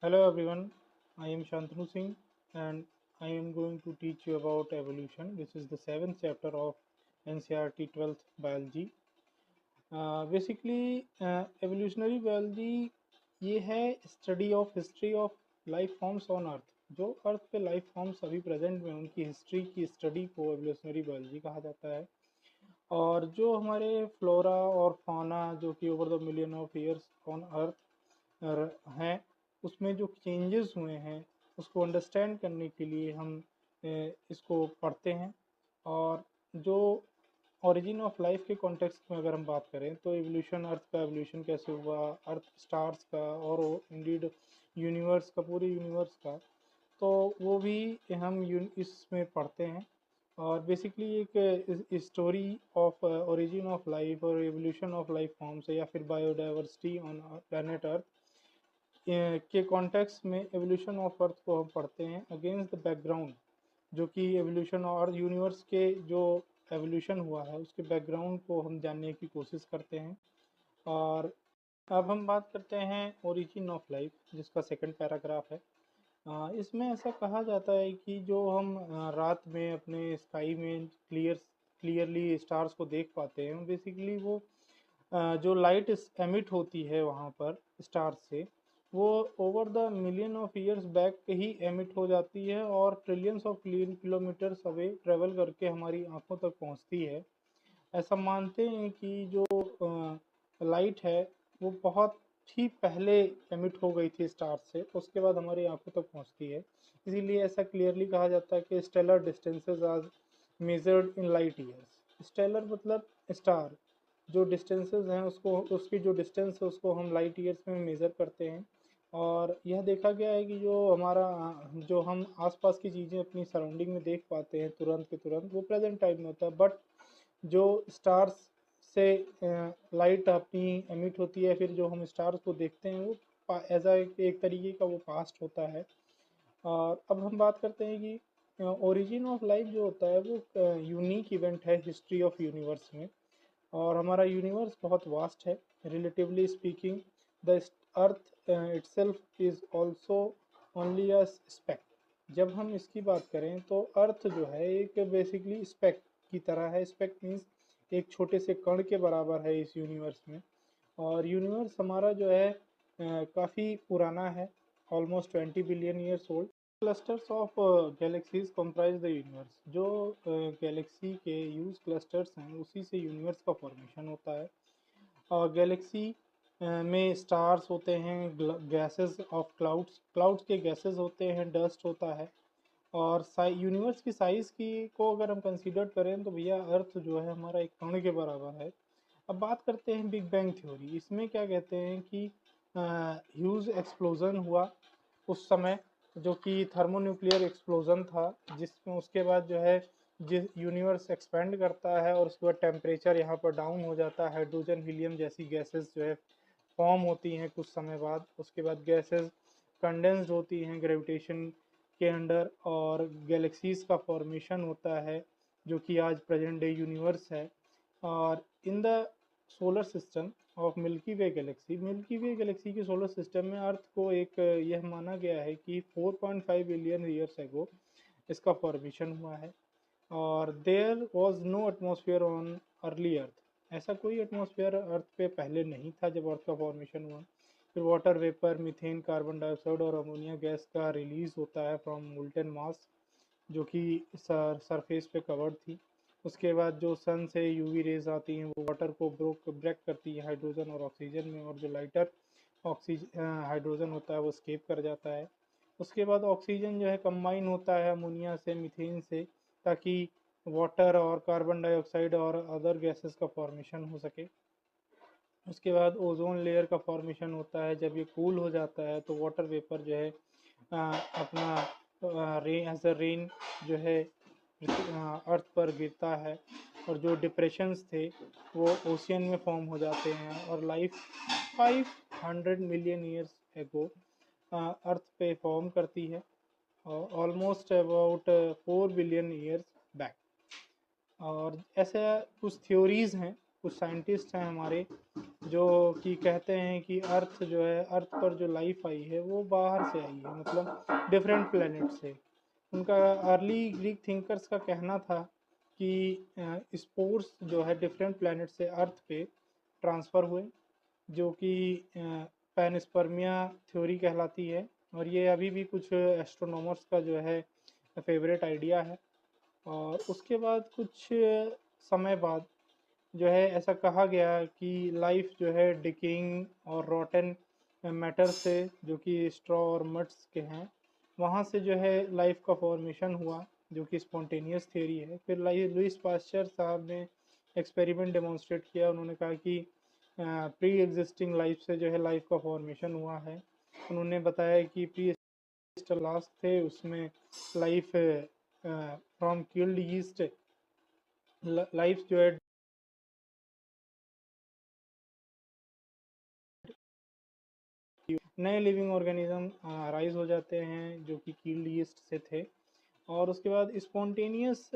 Hello everyone, I am Shantanu Singh and I am going to teach you about evolution. This is the seventh chapter of NCERT 12th biology. Basically, evolutionary biology ये है study of history of life forms on earth. जो अर्थ पे life forms अभी present में उनकी history की study को evolutionary biology कहा जाता है। और जो हमारे फ्लोरा और फाना जो कि over the million of years on earth हैं, उसमें जो चेंजेस हुए हैं उसको अंडरस्टैंड करने के लिए हम इसको पढ़ते हैं। और जो ओरिजिन ऑफ लाइफ के कॉन्टेक्स्ट में अगर हम बात करें तो एवोल्यूशन, अर्थ का एवोल्यूशन कैसे हुआ, अर्थ स्टार्स का और इंडीड यूनिवर्स का, पूरे यूनिवर्स का, तो वो भी हम इसमें पढ़ते हैं। और बेसिकली एक story of origin of life और एवोल्यूशन ऑफ लाइफ फॉर्म्स या फिर बायोडाइवर्सिटी ऑन प्लैनेट अर्थ के कॉन्टेक्स्ट में एवोल्यूशन ऑफ अर्थ को हम पढ़ते हैं अगेंस्ट द बैकग्राउंड, जो कि एवोल्यूशन और यूनिवर्स के जो एवोल्यूशन हुआ है उसके बैकग्राउंड को हम जानने की कोशिश करते हैं। और अब हम बात करते हैं ओरिजिन ऑफ लाइफ, जिसका सेकंड पैराग्राफ है। इसमें ऐसा कहा जाता है कि जो हम रात में अपने स्काई में क्लियरली स्टार्स को देख पाते हैं, बेसिकली वो जो लाइट एमिट होती है वहाँ पर स्टार से, वो over the million of years back he emit हो जाती है और trillions of kilometres away travel करके हमारी आंखों तक पहुँचती है। ऐसा मानते हैं कि जो लाइट है वो बहुत ही पहले एमिट हो गई थी स्टार से, उसके बाद हमारी आंखों तक पहुंचती है। इसीलिए ऐसा क्लियरली कहा जाता है कि stellar distances are measured in light years. Stellar मतलब स्टार, जो डिस्टेंसेस हैं उसको, उसकी जो डिस्टेंस है उसको हम लाइट ईयर्स में मेज़र करते हैं। और यह देखा गया है कि जो हमारा जो हम आसपास की चीज़ें अपनी सराउंडिंग में देख पाते हैं तुरंत के तुरंत, वो प्रेजेंट टाइम में होता है। बट जो स्टार्स से लाइट अपनी एमिट होती है, फिर जो हम स्टार्स को देखते हैं वो एज एक तरीके का वो पास्ट होता है। और अब हम बात करते हैं कि ओरिजिन ऑफ लाइफ जो होता है वो यूनिक इवेंट है हिस्ट्री ऑफ यूनिवर्स में। और हमारा यूनिवर्स बहुत वास्ट है। Relatively speaking the earth itself is also only a speck. जब हम इसकी बात करें तो अर्थ जो है एक बेसिकली स्पेक की तरह है। स्पेक मीन्स एक छोटे से कण के बराबर है इस यूनिवर्स में। और यूनिवर्स हमारा जो है काफ़ी पुराना है, almost 20 billion years old. Clusters of galaxies comprise the universe. जो गैलेक्सी के यूज क्लस्टर्स हैं उसी से यूनिवर्स का फॉर्मेशन होता है। और गैलेक्सी में स्टार्स होते हैं, गैसेस ऑफ क्लाउड्स, क्लाउड्स के गैसेस होते हैं, डस्ट होता है। और यूनिवर्स की साइज़ की को अगर हम कंसीडर करें तो भैया अर्थ जो है हमारा एक कण के बराबर है। अब बात करते हैं बिग बैंग थ्योरी। इसमें क्या कहते हैं कि ह्यूज एक्सप्लोजन हुआ उस समय, जो कि थर्मोन्यूक्लियर एक्सप्लोजन था, जिसमें उसके बाद जो है जिस यूनिवर्स एक्सपेंड करता है और उसके बाद टेम्परेचर यहाँ पर डाउन हो जाता है, हाइड्रोजन हीलियम जैसी गैसेस जो है फॉर्म होती हैं कुछ समय बाद। उसके बाद गैसेस कंडेंस्ड होती हैं ग्रेविटेशन के अंडर और गैलेक्सीज का फॉर्मेशन होता है, जो कि आज प्रेजेंट डे यूनिवर्स है। और in the solar system of milky way Galaxy के सोलर सिस्टम में अर्थ को एक यह माना गया है कि 4.5 बिलियन ईयर्स एगो इसका फॉर्मेशन हुआ है। और there was no atmosphere on early earth. ऐसा कोई एटमॉस्फेयर अर्थ पे पहले नहीं था जब अर्थ का फॉर्मेशन हुआ। फिर water vapour, methane, carbon dioxide और अमोनिया गैस का रिलीज होता है फ्रॉम मोल्टेन मास, जो कि सरफेस पे कवर्ड थी। उसके बाद जो सन से यूवी रेज आती हैं वो वाटर को ब्रेक करती है हाइड्रोजन और ऑक्सीजन में, और जो लाइटर ऑक्सीजन हाइड्रोजन होता है वो स्केप कर जाता है। उसके बाद ऑक्सीजन जो है कंबाइन होता है अमोनिया से, मीथेन से, ताकि वाटर और कार्बन डाइऑक्साइड और अदर गैसेस का फॉर्मेशन हो सके। उसके बाद ओजोन लेयर का फॉर्मेशन होता है। जब ये कूल हो जाता है तो वाटर वेपर जो है अपना रेन एज अ रेन जो है अर्थ पर गिरता है, और जो डिप्रेशंस थे वो ओशियन में फॉर्म हो जाते हैं। और लाइफ 500 मिलियन ईयर्स एगो अर्थ पे फॉर्म करती है, almost about 4 billion years back. और ऐसे कुछ थ्योरीज हैं कुछ साइंटिस्ट हैं हमारे जो कि कहते हैं कि अर्थ जो है, अर्थ पर जो लाइफ आई है वो बाहर से आई है, मतलब डिफरेंट प्लेनेट से। उनका अर्ली ग्रीक थिंकर्स का कहना था कि स्पोर्स जो है डिफरेंट प्लेनेट से अर्थ पे ट्रांसफ़र हुए, जो कि पैनस्पर्मिया थ्योरी कहलाती है। और ये अभी भी कुछ एस्ट्रोनॉमर्स का जो है फेवरेट आइडिया है। और उसके बाद कुछ समय बाद जो है ऐसा कहा गया कि लाइफ जो है डिकेइंग और रॉटन मैटर से, जो कि स्ट्रॉ और मड्स के हैं, वहाँ से जो है लाइफ का फॉर्मेशन हुआ, जो कि स्पॉन्टेनियस थ्योरी है। फिर लुइस पास्चर साहब ने एक्सपेरिमेंट डेमोन्स्ट्रेट किया। उन्होंने कहा कि प्री एग्जिस्टिंग लाइफ से जो है लाइफ का फॉर्मेशन हुआ है। उन्होंने बताया कि प्री लास्ट थे, उसमें life from killed east life जो है नए लिविंग ऑर्गेनिज्म राइज हो जाते हैं जो कि किल्ड ईस्ट से थे। और उसके बाद स्पॉन्टेनियस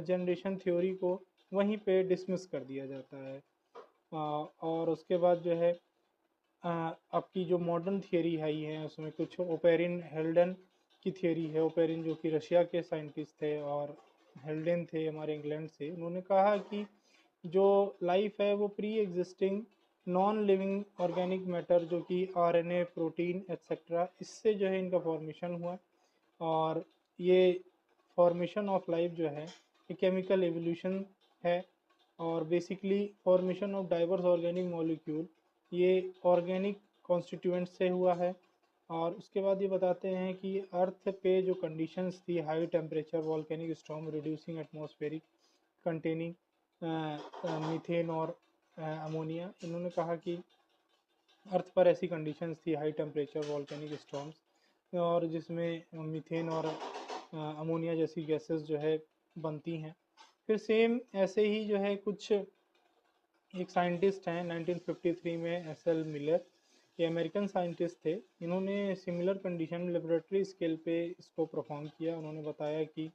जनरेशन थ्योरी को वहीं पे डिसमिस कर दिया जाता है। और उसके बाद जो है आपकी जो मॉडर्न थियरी है ये है, उसमें कुछ ओपेरिन हेल्डन की थियरी है। ओपेरिन जो कि रशिया के साइंटिस्ट थे और हेल्डन थे हमारे इंग्लैंड से। उन्होंने कहा कि जो लाइफ है वो pre existing non living organic matter, जो कि आरएनए, प्रोटीन एक्सेट्रा, इससे जो है इनका फॉर्मेशन हुआ। और ये फॉर्मेशन ऑफ लाइफ जो है ये केमिकल एवोल्यूशन है। और basically formation of diverse organic molecule ये ऑर्गेनिक कॉन्स्टिट्यूएंट से हुआ है। और उसके बाद ये बताते हैं कि अर्थ पे जो कंडीशंस थी, high temperature, volcanic storm, reducing atmospheric containing methane और अमोनिया, इन्होंने कहा कि अर्थ पर ऐसी कंडीशंस थी, हाई टेम्परेचर, वॉल्केनिक स्टॉर्म्स, और जिसमें मीथेन और अमोनिया जैसी गैसेस जो है बनती हैं। फिर सेम ऐसे ही जो है कुछ एक साइंटिस्ट हैं 1953 में, एस एल मिलर, ये अमेरिकन साइंटिस्ट थे। इन्होंने सिमिलर कंडीशन लेबोरेटरी स्केल पे इसको परफॉर्म किया। उन्होंने बताया कि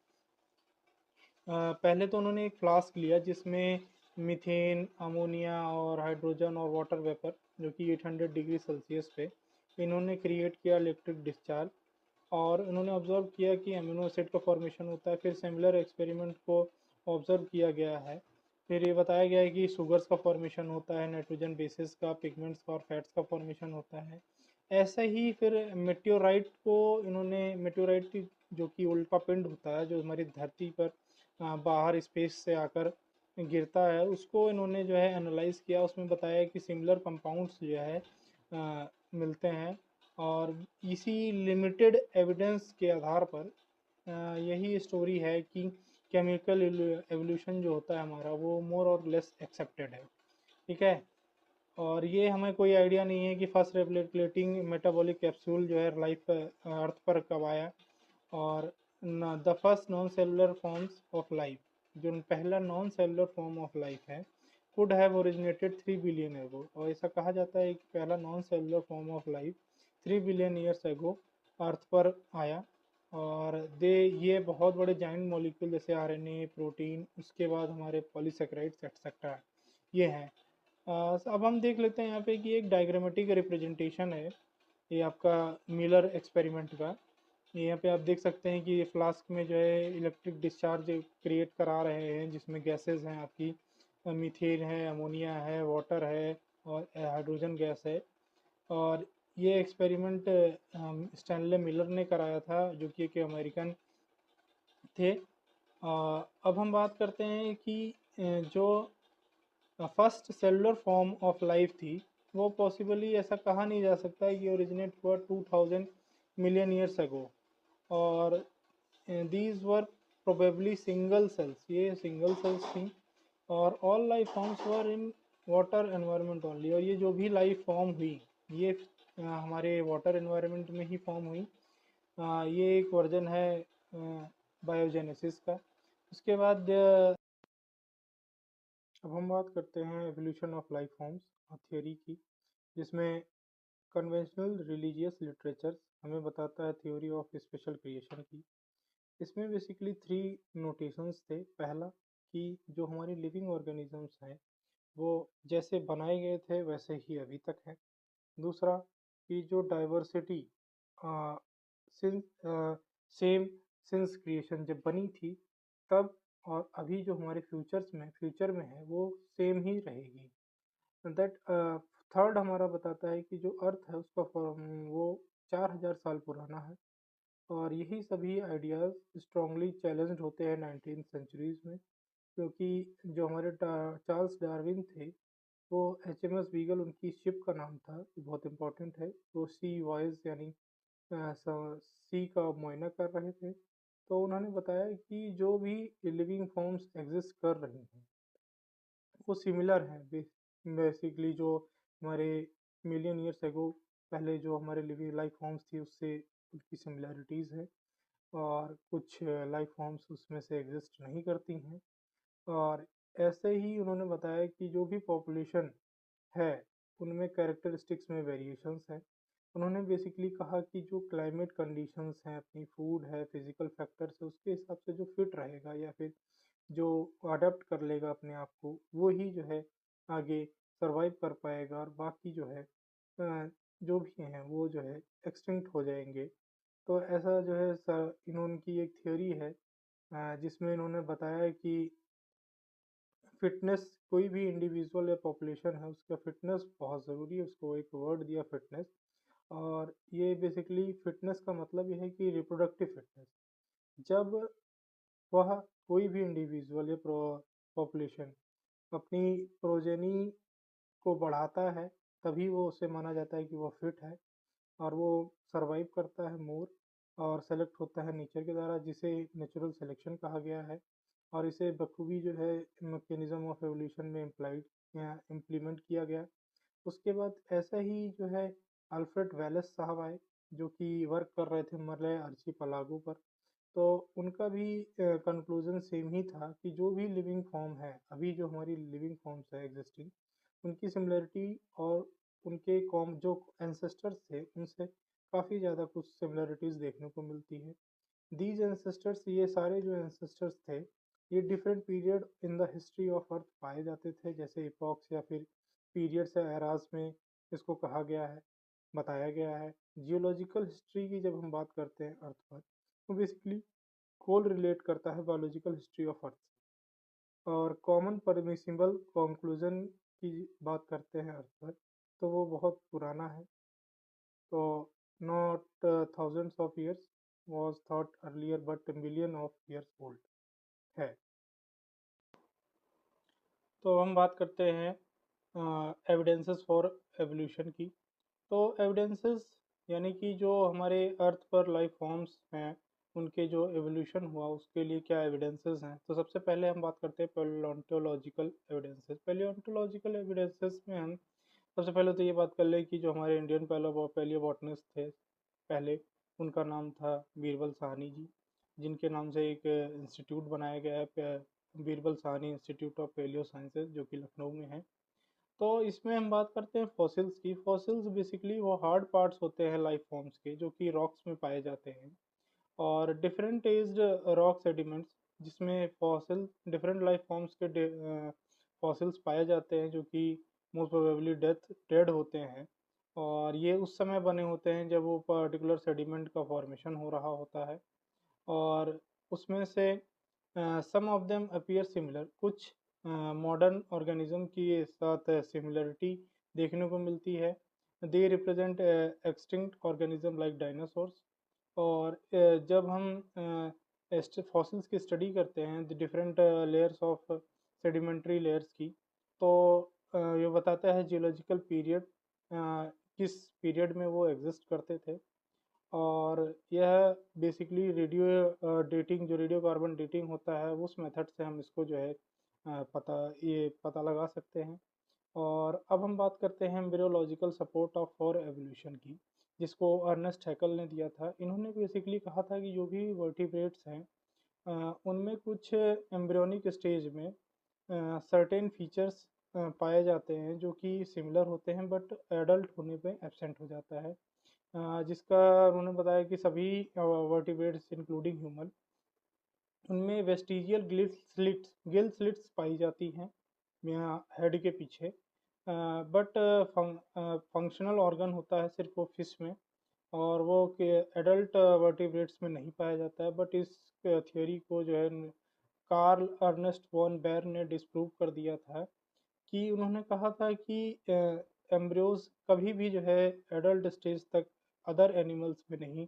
पहले तो उन्होंने एक फ्लास्क लिया जिसमें मीथेन, अमोनिया और हाइड्रोजन और वाटर वेपर, जो कि 800 डिग्री सेल्सियस पे इन्होंने क्रिएट किया इलेक्ट्रिक डिस्चार्ज। और उन्होंने ऑब्जर्व किया कि अमीनो एसिड का फॉर्मेशन होता है। फिर सिमिलर एक्सपेरिमेंट को ऑब्जर्व किया गया है। फिर ये बताया गया है कि शुगर्स का फॉर्मेशन होता है, नाइट्रोजन बेसिस का, पिगमेंट्स का और फैट्स का फॉर्मेशन होता है। ऐसे ही फिर मेटेओराइट को इन्होंने, मेटेओराइट की जो कि उल्का पिंड होता है जो हमारी धरती पर बाहर स्पेस से आकर गिरता है, उसको इन्होंने जो है एनालाइज किया। उसमें बताया कि सिमिलर कंपाउंड्स जो है मिलते हैं। और इसी लिमिटेड एविडेंस के आधार पर यही स्टोरी है कि केमिकल एवोल्यूशन जो होता है हमारा वो मोर और लेस एक्सेप्टेड है। ठीक है। और ये हमें कोई आइडिया नहीं है कि फर्स्ट रेगुलेटिंग मेटाबॉलिक कैप्सूल जो है लाइफ अर्थ पर कब आया। और the first non cellular forms of life, जो पहला non cellular form of life है, could have originated 3 billion ago. और ऐसा कहा जाता है कि पहला non cellular form of life 3 billion years ago earth पर आया। और ये बहुत बड़े जाइंट मॉलिक्यूल जैसे आरएनए, प्रोटीन, उसके बाद हमारे पॉलीसेकेराइड्स एक्सेट्रा ये हैं। अब हम देख लेते हैं यहाँ पे कि एक डायग्रामेटिक रिप्रेजेंटेशन है ये आपका मिलर एक्सपेरिमेंट का। यहाँ पे आप देख सकते हैं कि ये फ्लास्क में जो है इलेक्ट्रिक डिस्चार्ज क्रिएट करा रहे हैं, जिसमें गैसेस हैं आपकी, मीथेन है, अमोनिया है, वाटर है और हाइड्रोजन गैस है। और ये एक्सपेरिमेंट स्टैनले मिलर ने कराया था, जो कि एक अमेरिकन थे। अब हम बात करते हैं कि जो first cellular form of life थी वो पॉसिबली ऐसा कहा नहीं जा सकता है कि ओरिजिनेट हुआ 2000 मिलियन ईयर्स अगो। और these were probably single cells, ये सिंगल सेल्स थी। और all life forms were in water environment only. और ये जो भी लाइफ फॉर्म हुई ये हमारे वाटर एनवायरनमेंट में ही फॉर्म हुई। ये एक वर्जन है बायोजेनेसिस का। उसके बाद अब हम बात करते हैं evolution of life forms theory की, जिसमें कन्वेंशनल रिलीजियस लिटरेचर हमें बताता है थ्योरी ऑफ स्पेशल क्रिएशन की। इसमें बेसिकली 3 नोटेशंस थे। पहला कि जो हमारी लिविंग ऑर्गेनिजम्स हैं वो जैसे बनाए गए थे वैसे ही अभी तक है। दूसरा कि जो diversity since same since creation जब बनी थी तब और अभी जो हमारे फ्यूचर में है वो सेम ही रहेगी। दैट थर्ड हमारा बताता है कि जो अर्थ है उसका वो 4000 साल पुराना है और यही सभी आइडियाज़ स्ट्रांगली चैलेंज्ड होते हैं 19th सेंचुरीज में, क्योंकि जो हमारे चार्ल्स डार्विन थे वो एचएमएस बीगल उनकी शिप का नाम था, ये बहुत इंपॉर्टेंट है। वो सी वॉयज यानी सी का मुआयना कर रहे थे, तो उन्होंने बताया कि जो भी लिविंग फॉर्म्स एग्जिस्ट कर रही हैं वो सिमिलर हैं। बेसिकली जो हमारे मिलियन ईयर्स एगो पहले जो हमारे लिविंग लाइफ फॉर्म्स थी उससे उनकी सिमिलैरिटीज़ है और कुछ लाइफ फॉर्म्स उसमें से एग्जिस्ट नहीं करती हैं। और ऐसे ही उन्होंने बताया कि जो भी पॉपुलेशन है उनमें कैरेक्टरिस्टिक्स में वेरिएशंस हैं। उन्होंने बेसिकली कहा कि जो क्लाइमेट कंडीशंस हैं, अपनी फूड है, फिजिकल फैक्टर्स है, उसके हिसाब से जो फिट रहेगा या फिर जो अडेप्ट कर लेगा अपने आप को वो ही जो है आगे सरवाइव कर पाएगा और बाकी जो है जो भी हैं वो जो है एक्सटिंक्ट हो जाएंगे। तो ऐसा जो है इन्होंने एक थ्योरी है जिसमें इन्होंने बताया कि फिटनेस कोई भी इंडिविजुअल या पॉपुलेशन है उसका फिटनेस बहुत ज़रूरी है, उसको एक वर्ड दिया फिटनेस। और ये बेसिकली फिटनेस का मतलब ये है कि रिप्रोडक्टिव फिटनेस। जब वह कोई भी इंडिविजुअल या पॉपुलेशन अपनी प्रोजेनी को बढ़ाता है तभी वो उसे माना जाता है कि वो फिट है और वो सरवाइव करता है मोर और सेलेक्ट होता है नेचर के द्वारा, जिसे नेचुरल सिलेक्शन कहा गया है। और इसे बखूबी जो है मैकेनिज्म ऑफ एवोल्यूशन में इम्प्लाइड या इम्प्लीमेंट किया गया। उसके बाद ऐसा ही जो है अल्फ्रेड वेलेस साहब आए जो कि वर्क कर रहे थे मलय आर्चिपेलागो पर। तो उनका भी कंक्लूजन सेम ही था कि जो भी लिविंग फॉर्म है, अभी जो हमारी लिविंग फॉर्म्स है एग्जिस्टिंग, उनकी सिमिलरिटी और उनके कॉम जो एंसेस्टर्स थे उनसे काफ़ी ज़्यादा कुछ सिमिलरिटीज़ देखने को मिलती है। दीज एंसेस्टर्स, ये सारे जो एंसेस्टर्स थे ये different period in the history of earth पाए जाते थे, जैसे इपॉक्स या फिर पीरियड्स या एराज में इसको कहा गया है, बताया गया है। जियोलॉजिकल हिस्ट्री की जब हम बात करते हैं अर्थ पर तो बेसिकली कोल रिलेट करता है बायोलॉजिकल हिस्ट्री ऑफ अर्थ और कॉमन परमिसिबल कंक्लूजन की बात करते हैं अर्थ पर तो वो बहुत पुराना है। तो not thousands of years was thought earlier but a million of years old है। तो हम बात करते हैं एविडेंसेस फॉर एवोल्यूशन की। तो एविडेंसेस यानी कि जो हमारे अर्थ पर लाइफ फॉर्म्स हैं उनके जो एवोल्यूशन हुआ उसके लिए क्या एविडेंसेस हैं। तो सबसे पहले हम बात करते हैं पैलियोंटोलॉजिकल एविडेंसेस। पैलियोंटोलॉजिकल एविडेंसेस में हम सबसे पहले तो ये बात कर लें कि जो हमारे इंडियन पैलियोबॉटनिस्ट थे पहले, उनका नाम था बीरबल साहनी जी, जिनके नाम से एक इंस्टीट्यूट बनाया गया है Birbal Sahni institute of palaeo sciences जो कि लखनऊ में है। तो इसमें हम बात करते हैं फॉसिल्स की। फॉसिल्स बेसिकली वो हार्ड पार्ट्स होते हैं लाइफ फॉर्म्स के जो कि रॉक्स में पाए जाते हैं और डिफरेंट एज्ड रॉक सेडिमेंट्स जिसमें फॉसिल डिफरेंट लाइफ फॉर्म्स के फॉसिल्स पाए जाते हैं जो कि मोस्ट प्रोबेबली डेड होते हैं। और ये उस समय बने होते हैं जब वो पर्टिकुलर सेडिमेंट का फॉर्मेशन हो रहा होता है और उसमें से सम ऑफ देम अपीयर सिमिलर, कुछ मॉडर्न ऑर्गेनिज्म के साथ सिमिलरिटी देखने को मिलती है। They represent extinct organism like dinosaurs. और जब हम फॉसिल्स की स्टडी करते हैं the different layers of sedimentary layers की, तो ये बताता है जियोलॉजिकल पीरियड किस पीरियड में वो एग्जिस्ट करते थे। और यह बेसिकली रेडियो डेटिंग जो रेडियो कार्बन डेटिंग होता है उस मेथड से हम इसको जो है पता लगा सकते हैं। और अब हम बात करते हैं embryological support of for evolution की, जिसको अर्नेस्ट हैकल ने दिया था। इन्होंने बेसिकली कहा था कि जो भी वर्टिब्रेट्स हैं उनमें कुछ एम्ब्रियोनिक स्टेज में सर्टेन फीचर्स पाए जाते हैं जो कि सिमिलर होते हैं बट एडल्ट होने पे एब्सेंट हो जाता है। जिसका उन्होंने बताया कि सभी वर्टिब्रेट्स इंक्लूडिंग ह्यूमन उनमें वेस्टिजियल गिल स्लिट्स पाई जाती हैं हेड के पीछे। बट फंक्शनल ऑर्गन होता है सिर्फ वो फिश में, और वो के एडल्ट वर्टिब्रेट्स में नहीं पाया जाता है। बट इस थ्योरी को जो है कार्ल अर्नेस्ट वॉन बेयर ने डिस्प्रूव कर दिया था, कि उन्होंने कहा था कि एम्ब्रियोज कभी भी जो है एडल्ट स्टेज तक अदर एनिमल्स में नहीं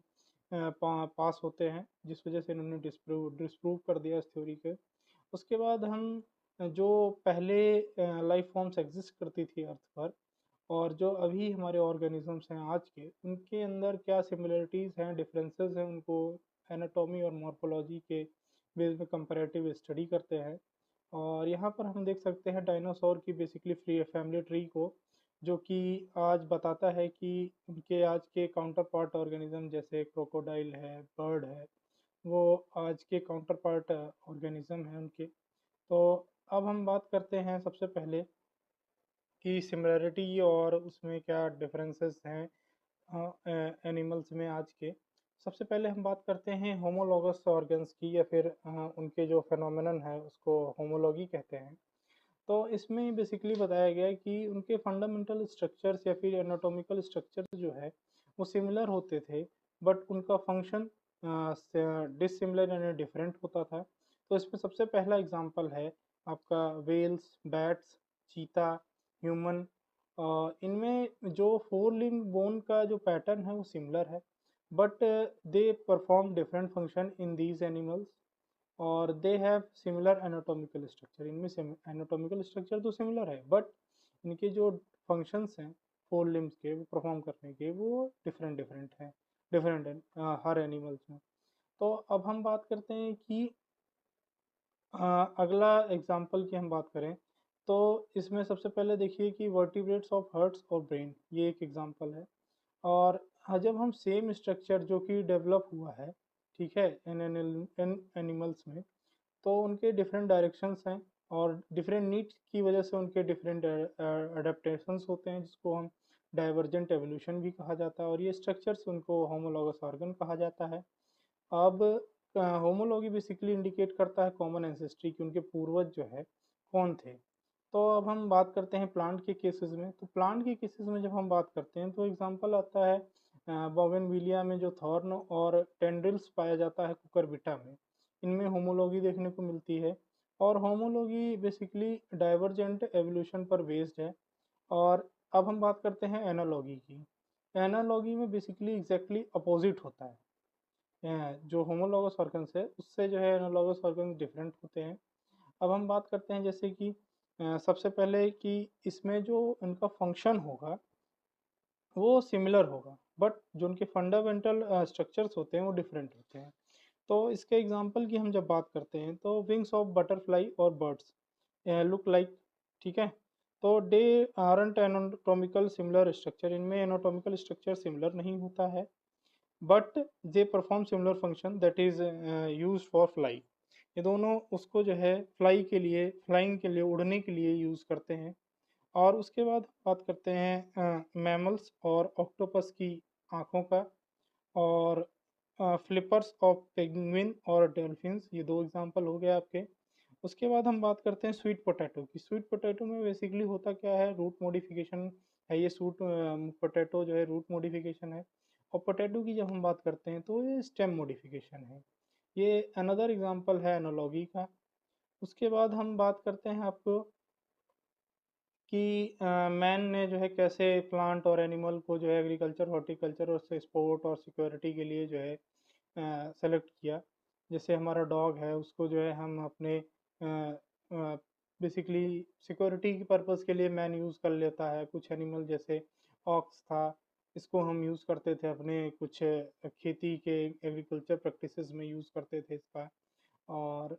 पास होते हैं, जिस वजह से इन्होंने डिस्प्रूव कर दिया इस थ्योरी के। उसके बाद हम जो पहले लाइफ फॉर्म्स एग्जिस्ट करती थी अर्थ पर, और जो अभी हमारे ऑर्गेनिजम्स हैं आज के, उनके अंदर क्या सिमिलरिटीज़ हैं, डिफरेंसेस हैं, उनको एनाटॉमी और मॉर्फोलॉजी के बेस में कंपैरेटिव स्टडी करते हैं। और यहाँ पर हम देख सकते हैं डायनासोर की बेसिकली फ्री फैमिली ट्री को, जो कि आज बताता है कि उनके आज के काउंटर पार्ट ऑर्गेनिज्म जैसे क्रोकोडाइल है, बर्ड है, वो आज के काउंटर पार्ट ऑर्गेनिज्म हैं उनके। तो अब हम बात करते हैं सबसे पहले कि सिमिलरिटी और उसमें क्या डिफरेंसेस हैं एनिमल्स में आज के। सबसे पहले हम बात करते हैं होमोलॉगस ऑर्गन्स की, या फिर उनके जो फेनोमेनन है उसको होमोलॉगी कहते हैं। तो इसमें बेसिकली बताया गया है कि उनके फंडामेंटल स्ट्रक्चर्स या फिर एनाटॉमिकल स्ट्रक्चर्स जो है वो सिमिलर होते थे, बट उनका फंक्शन डिसिमिलर यानी डिफरेंट होता था। तो इसमें सबसे पहला एग्जांपल है आपका वेल्स, बैट्स, चीता, ह्यूमन। इनमें जो फोर लिम्ब बोन का जो पैटर्न है वो सिमिलर है, but they perform different function in these animals, और they have similar anatomical structure. इनमें एनाटॉमिकल स्ट्रक्चर तो सिमिलर है, बट इनके जो फंक्शंस हैं फोर लिम्स के वो परफॉर्म करने के, वो डिफरेंट डिफरेंट हैं, डिफरेंट है हर एनिमल्स में। तो अब हम बात करते हैं कि अगला एग्जाम्पल की हम बात करें, तो इसमें सबसे पहले देखिए कि वर्टिब्रेट्स ऑफ हर्ट्स और ब्रेन, ये एक एग्जाम्पल है। और जब हम सेम स्ट्रक्चर जो कि डेवलप हुआ है, ठीक है, इन एनिमल्स में, तो उनके डिफरेंट डायरेक्शंस हैं, और डिफरेंट नीड्स की वजह से उनके डिफरेंट अडेप्टेशंस होते हैं, जिसको हम डाइवर्जेंट एवोल्यूशन भी कहा जाता है, और ये स्ट्रक्चर्स उनको होमोलॉगस ऑर्गन कहा जाता है। अब होमोलॉगी बेसिकली इंडिकेट करता है कॉमन एंसेस्ट्री, कि उनके पूर्वज जो है कौन थे। तो अब हम बात करते हैं प्लांट के केसेस में। तो प्लांट के केसेस में जब हम बात करते हैं तो एग्जांपल आता है बोगनविलिया में जो थॉर्न और टेंड्रिल्स पाया जाता है कुकुरबिटा में, इनमें होमोलॉगी देखने को मिलती है। और होमोलॉगी बेसिकली डाइवर्जेंट एवोल्यूशन पर बेस्ड है। और अब हम बात करते हैं एनालॉगी की। एनालॉगी में बेसिकली एग्जैक्टली अपोजिट होता है। जो होमोलॉगस ऑर्गन्स है उससे जो है एनालॉगस ऑर्गन्स डिफरेंट होते हैं। अब हम बात करते हैं जैसे कि सबसे पहले कि इसमें जो इनका फंक्शन होगा वो सिमिलर होगा, बट जो उनके फंडामेंटल स्ट्रक्चर्स होते हैं वो डिफरेंट होते हैं। तो इसके एग्जांपल की हम जब बात करते हैं तो विंग्स ऑफ बटरफ्लाई और बर्ड्स लुक लाइक, ठीक है। तो they aren't anatomical similar structure, इनमें एनाटॉमिकल स्ट्रक्चर सिमिलर नहीं होता है, but they perform similar function that is use for fly. ये दोनों उसको जो है फ्लाई के लिए, फ्लाइंग के लिए, उड़ने के लिए यूज़ करते हैं। और उसके बाद बात करते हैं मैमल्स और ऑक्टोपस की आँखों का, और फ्लिपर्स ऑफ पेंगुइन और डॉल्फिन्स, ये दो एग्जांपल हो गए आपके। उसके बाद हम बात करते हैं स्वीट पोटैटो की। स्वीट पोटैटो में बेसिकली होता क्या है, रूट मॉडिफिकेशन है। ये सूट पोटैटो जो है रूट मॉडिफिकेशन है, और पोटैटो की जब हम बात करते हैं तो ये स्टेम मॉडिफिकेशन है। ये अनदर एग्जांपल है एनालॉगी का। उसके बाद हम बात करते हैं आपको कि मैन ने जो है कैसे प्लांट और एनिमल को जो है एग्रीकल्चर, हॉर्टिकल्चर और स्पोर्ट और सिक्योरिटी के लिए जो है सेलेक्ट किया। जैसे हमारा डॉग है उसको जो है हम अपने बेसिकली सिक्योरिटी की पर्पस के लिए मैन यूज़ कर लेता है। कुछ एनिमल जैसे ऑक्स था, इसको हम यूज़ करते थे अपने कुछ खेती के एग्रीकल्चर प्रैक्टिसेस में यूज़ करते थे इसका। और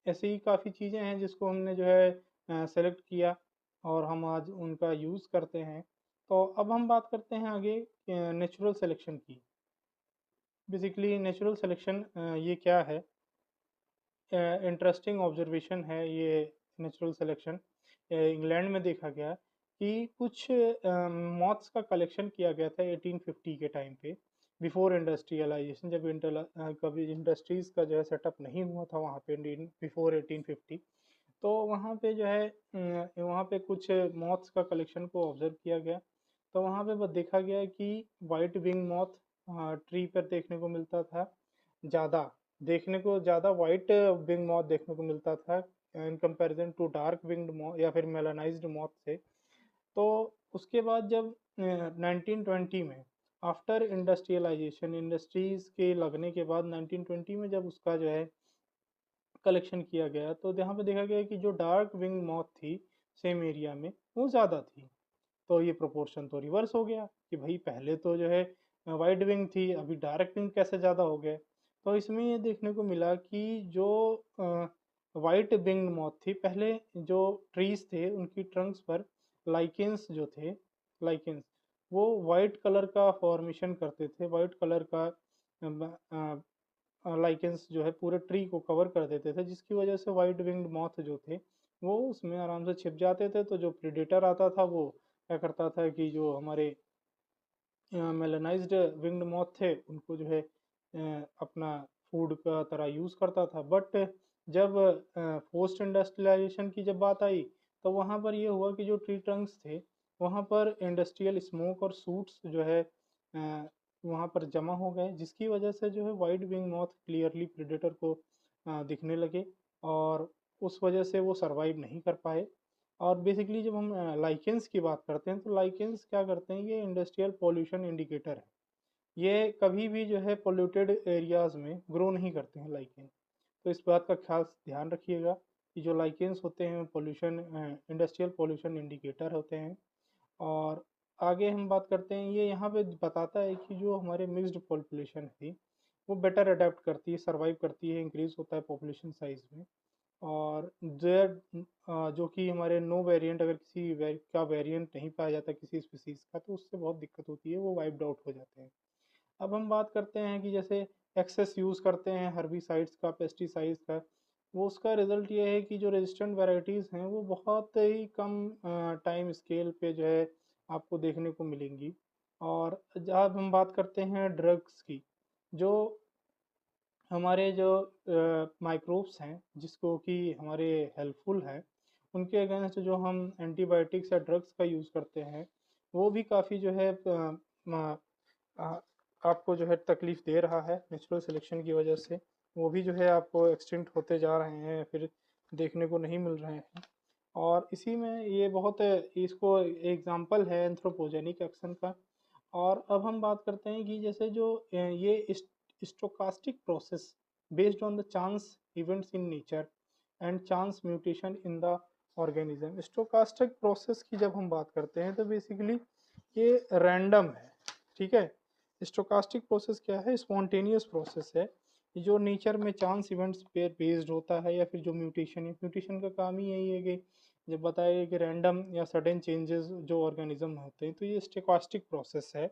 ऐसी ही काफ़ी चीज़ें हैं जिसको हमने जो है सेलेक्ट किया, और हम आज उनका यूज़ करते हैं। तो अब हम बात करते हैं आगे नेचुरल सिलेक्शन की। बेसिकली नेचुरल सिलेक्शन ये क्या है, इंटरेस्टिंग ऑब्जर्वेशन है ये। नेचुरल सिलेक्शन इंग्लैंड में देखा गया कि कुछ मॉथ्स का कलेक्शन किया गया था 1850 के टाइम पे, बिफोर इंडस्ट्रियलाइजेशन, जब कभी इंडस्ट्रीज़ का जो है सेटअप नहीं हुआ था वहाँ पे बिफोर 1850। तो वहाँ पे जो है वहाँ पे कुछ मॉथ्स का कलेक्शन को ऑब्जर्व किया गया। तो वहाँ पे देखा गया कि वाइट विंग मॉथ ट्री पर देखने को मिलता था ज़्यादा। देखने को ज़्यादा वाइट विंग मॉथ देखने को मिलता था in comparison to dark winged moth या फिर मेलानाइज्ड मॉथ से। तो उसके बाद जब 1920 में आफ्टर इंडस्ट्रियलाइजेशन, इंडस्ट्रीज के लगने के बाद 1920 में जब उसका जो है कलेक्शन किया गया, तो यहाँ पे देखा गया कि जो डार्क विंग मॉथ थी सेम एरिया में, वो ज़्यादा थी। तो ये प्रोपोर्शन तो रिवर्स हो गया कि भाई पहले तो जो है वाइट विंग थी, अभी डार्क विंग कैसे ज़्यादा हो गए। तो इसमें ये देखने को मिला कि जो वाइट विंग मॉथ थी, पहले जो ट्रीज थे उनकी ट्रंक्स पर लाइकेंस जो थे, लाइकेंस वो वाइट कलर का फॉर्मेशन करते थे, वाइट कलर का लाइकेंस जो है पूरे ट्री को कवर कर देते थे, जिसकी वजह से वाइट विंग्ड मॉथ जो थे वो उसमें आराम से छिप जाते थे। तो जो प्रेडेटर आता था वो क्या करता था कि जो हमारे मेलेनाइज्ड विंग्ड मॉथ थे उनको जो है अपना फूड का तरह यूज़ करता था। बट जब पोस्ट इंडस्ट्रियलाइजेशन की जब बात आई, तो वहाँ पर ये हुआ कि जो ट्री ट्रंक्स थे वहाँ पर इंडस्ट्रियल स्मोक और सूट्स जो है वहाँ पर जमा हो गए, जिसकी वजह से जो है white wing moth clearly predator को दिखने लगे और उस वजह से वो सरवाइव नहीं कर पाए। और बेसिकली जब हम लाइकेंस की बात करते हैं, तो लाइकेंस क्या करते हैं, ये इंडस्ट्रियल पॉल्यूशन इंडिकेटर है। ये कभी भी जो है पोल्यूटेड एरियाज में ग्रो नहीं करते हैं लाइकेन। तो इस बात का खास ध्यान रखिएगा कि जो लाइकेंस होते हैं पोल्यूशन, इंडस्ट्रियल पॉल्यूशन इंडिकेटर होते हैं। और आगे हम बात करते हैं, ये यहाँ पे बताता है कि जो हमारे मिक्स्ड पॉपुलेशन थी वो बेटर अडेप्ट करती है, सर्वाइव करती है, इंक्रीज होता है पॉपुलेशन साइज में। और देयर जो कि हमारे नो वेरिएंट, अगर किसी का वेरिएंट नहीं पाया जाता किसी स्पीसीज का, तो उससे बहुत दिक्कत होती है, वो वाइप्ड आउट हो जाते हैं। अब हम बात करते हैं कि जैसे एक्सेस यूज़ करते हैं हर्बिसाइड्स का, पेस्टिसाइड्स का, वो उसका रिजल्ट ये है कि जो रेजिस्टेंट वैरायटीज़ हैं वो बहुत ही कम टाइम स्केल पे जो है आपको देखने को मिलेंगी। और जब हम बात करते हैं ड्रग्स की, जो हमारे जो माइक्रोब्स हैं जिसको कि हमारे हेल्पफुल हैं, उनके अगेंस्ट जो हम एंटीबायोटिक्स या ड्रग्स का यूज़ करते हैं, वो भी काफ़ी जो है आ, आपको जो है तकलीफ दे रहा है नेचुरल सिलेक्शन की वजह से। वो भी जो है आपको एक्सटिंक्ट होते जा रहे हैं, फिर देखने को नहीं मिल रहे हैं। और इसी में ये बहुत इसको एग्जाम्पल है एंथ्रोपोजेनिक एक्शन का। और अब हम बात करते हैं कि जैसे जो ये stochastic process based on the chance events in nature and chance mutation in the organism. Stochastic process की जब हम बात करते हैं तो बेसिकली ये रैंडम है, ठीक है। स्टोकास्टिक प्रोसेस क्या है, स्पॉन्टेनियस प्रोसेस है जो नेचर में चांस इवेंट्स पे बेस्ड होता है, या फिर जो म्यूटेशन है, म्यूटेशन का काम ही यही है कि जब बताया कि रैंडम या सडन चेंजेस जो ऑर्गेनिज्म में होते हैं, तो ये स्टोकास्टिक प्रोसेस है।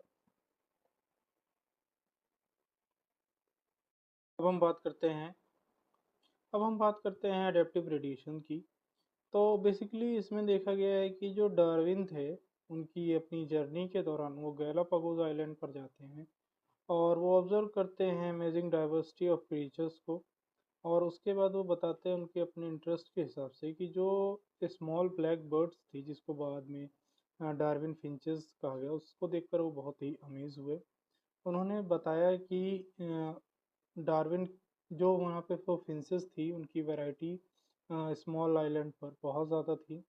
अब हम बात करते हैं अब हम बात करते हैं अडेप्टिव रेडिएशन की। तो बेसिकली इसमें देखा गया है कि जो डार्विन थे, उनकी अपनी जर्नी के दौरान वो गैलापागोस आइलैंड पर जाते हैं और वो ऑब्जर्व करते हैं अमेजिंग डाइवर्सिटी ऑफ क्रीचर्स को। और उसके बाद वो बताते हैं उनके अपने इंटरेस्ट के हिसाब से कि जो स्मॉल ब्लैक बर्ड्स थी, जिसको बाद में डार्विन फिंचेस कहा गया, उसको देखकर वो बहुत ही अमेज हुए। उन्होंने बताया कि डार्विन जो वहाँ पे वो फिंचेस थी उनकी वैरायटी स्मॉल आइलैंड पर बहुत ज़्यादा थी।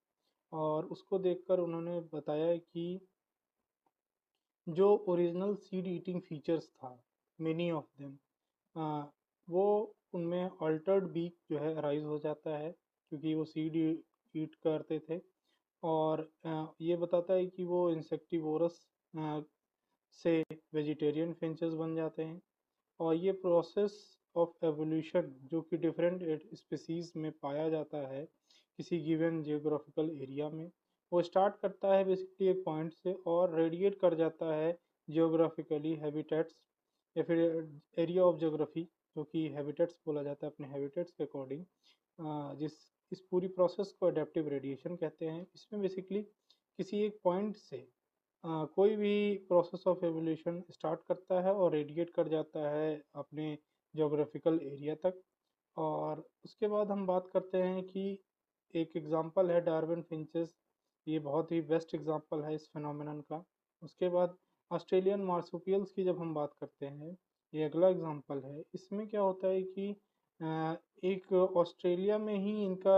और उसको देखकर उन्होंने बताया कि जो ओरिजिनल सीड ईटिंग फीचर्स था, मेनी ऑफ देम, वो उनमें अल्टर्ड बीक जो है अराइज हो जाता है, क्योंकि वो सीड ईट करते थे। और ये बताता है कि वो इंसेक्टिवोरस से वेजिटेरियन फिंचेस बन जाते हैं। और ये प्रोसेस ऑफ एवोल्यूशन जो कि डिफरेंट स्पीसीज में पाया जाता है किसी गिवन जियोग्राफिकल एरिया में, वो स्टार्ट करता है बेसिकली एक पॉइंट से और रेडिएट कर जाता है जियोग्राफिकली हैबिटेट्स या फिर एरिया ऑफ ज्योग्राफी, जो कि हैबिटेट्स बोला जाता है अपने हैबिटेट्स के अकॉर्डिंग। जिस इस पूरी प्रोसेस को अडेप्टिव रेडिएशन कहते हैं। इसमें बेसिकली किसी एक पॉइंट से कोई भी प्रोसेस ऑफ एवोल्यूशन स्टार्ट करता है और रेडिएट कर जाता है अपने जोग्राफिकल एरिया तक। और उसके बाद हम बात करते हैं कि एक एग्जांपल है डार्विन फिंचेस, ये बहुत ही बेस्ट एग्जांपल है इस फिनोमेनन का। उसके बाद ऑस्ट्रेलियन मार्supials की जब हम बात करते हैं, ये अगला एग्जांपल है। इसमें क्या होता है कि एक ऑस्ट्रेलिया में ही इनका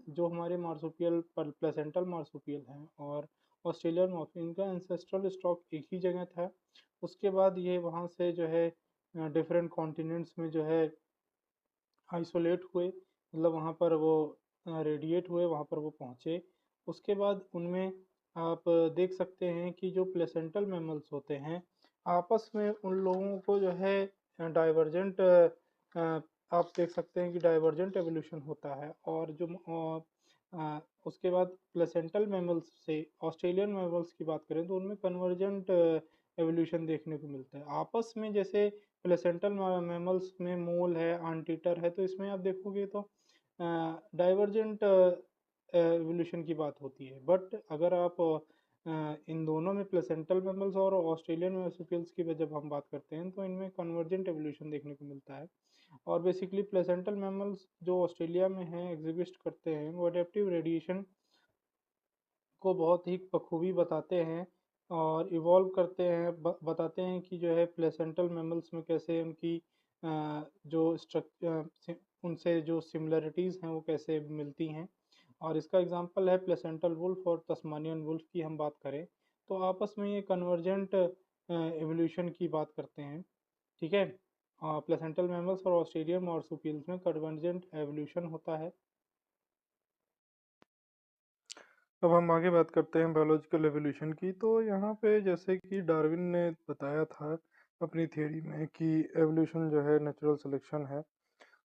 जो हमारे मार्supial प्लेसेंटल मार्supial हैं और ऑस्ट्रेलियन मार्supial, इनका एंसेस्ट्रल स्टॉक एक ही जगह था। उसके बाद ये वहाँ से जो है डिफरेंट कॉन्टिनेंट्स में जो है आइसोलेट हुए, मतलब वहाँ पर वो रेडिएट हुए, वहाँ पर वो पहुँचे। उसके बाद उनमें आप देख सकते हैं कि जो प्लेसेंटल मैमल्स होते हैं, आपस में उन लोगों को जो है डाइवर्जेंट आप देख सकते हैं कि डाइवर्जेंट एवोल्यूशन होता है। और जो उसके बाद प्लेसेंटल मैमल्स से ऑस्ट्रेलियन मैमल्स की बात करें तो उनमें कन्वर्जेंट एवोल्यूशन देखने को मिलता है आपस में। जैसे प्लेसेंटल मैमल्स में मोल है, आंटीटर है, तो इसमें आप देखोगे तो डाइवर्जेंट एवोल्यूशन की बात होती है। बट अगर आप इन दोनों में प्लेसेंटल मैमल्स और ऑस्ट्रेलियन मार्supials की जब हम बात करते हैं तो इनमें कन्वर्जेंट एवोल्यूशन देखने को मिलता है। और बेसिकली प्लेसेंटल मैमल्स जो ऑस्ट्रेलिया में हैं एग्जिबिट करते हैं, वो अडेप्टिव रेडिएशन को बहुत ही बखूबी बताते हैं और इवॉल्व करते हैं, बताते हैं कि जो है प्लेसेंटल मैमल्स में कैसे उनकी जो स्ट्रक्चर उनसे जो सिमिलरिटीज़ हैं वो कैसे मिलती हैं। और इसका एग्जांपल है प्लेसेंटल वुल्फ और तस्मानियन वुल्फ की हम बात करें तो आपस में ये कन्वर्जेंट एवोल्यूशन की बात करते हैं। ठीक है, प्लेसेंटल मैमल्स और ऑस्ट्रेलियन मार्supials में कन्वर्जेंट एवोल्यूशन होता है। अब हम आगे बात करते हैं बायोलॉजिकल एवोल्यूशन की। तो यहाँ पे जैसे कि डार्विन ने बताया था अपनी थियरी में कि एवोल्यूशन जो है नेचुरल सिलेक्शन है,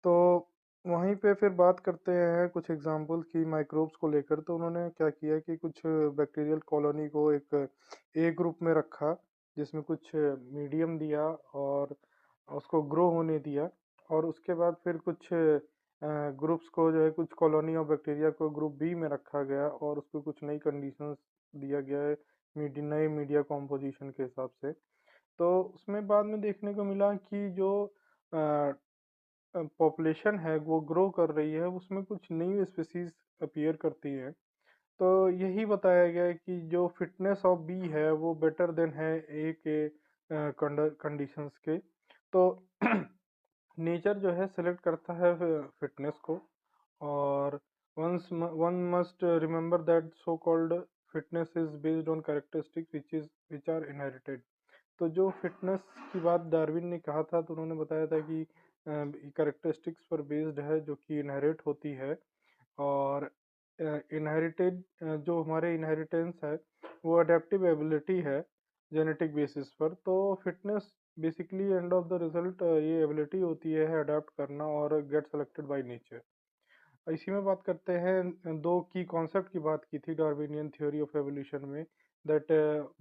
तो वहीं पे फिर बात करते हैं कुछ एग्जांपल्स की माइक्रोब्स को लेकर। तो उन्होंने क्या किया कि कुछ बैक्टीरियल कॉलोनी को एक ए ग्रुप में रखा, जिसमें कुछ मीडियम दिया और उसको ग्रो होने दिया। और उसके बाद फिर कुछ ग्रुप्स को जो है कुछ कॉलोनी ऑफ बैक्टीरिया को ग्रुप बी में रखा गया और उसको कुछ नई कंडीशंस दिया गया है नए मीडिया कॉम्पोजिशन के हिसाब से। तो उसमें बाद में देखने को मिला कि जो पॉपुलेशन है वो ग्रो कर रही है, उसमें कुछ नई स्पीसीज अपीयर करती है। तो यही बताया गया है कि जो फिटनेस ऑफ बी है वो बेटर देन है ए के कंडीशंस के। तो नेचर जो है सेलेक्ट करता है फिटनेस को। और one must remember that so called fitness is based on characteristics which are inherited. तो जो फिटनेस की बात डार्विन ने कहा था तो उन्होंने बताया था कि कैरेक्टरिस्टिक्स पर बेस्ड है जो कि इनहेरिट होती है। और इनहेरिटेड जो हमारे इनहेरिटेंस है वो अडेप्टिव एबिलिटी है जेनेटिक बेसिस पर। तो fitness basically end of the result ये एबिलिटी होती है अडेप्ट करना और गेट सेलेक्टेड बाय नेचर। इसी में बात करते हैं, दो की कॉन्सेप्ट की बात की थी डार्विनियन थ्योरी ऑफ एवोल्यूशन में, दैट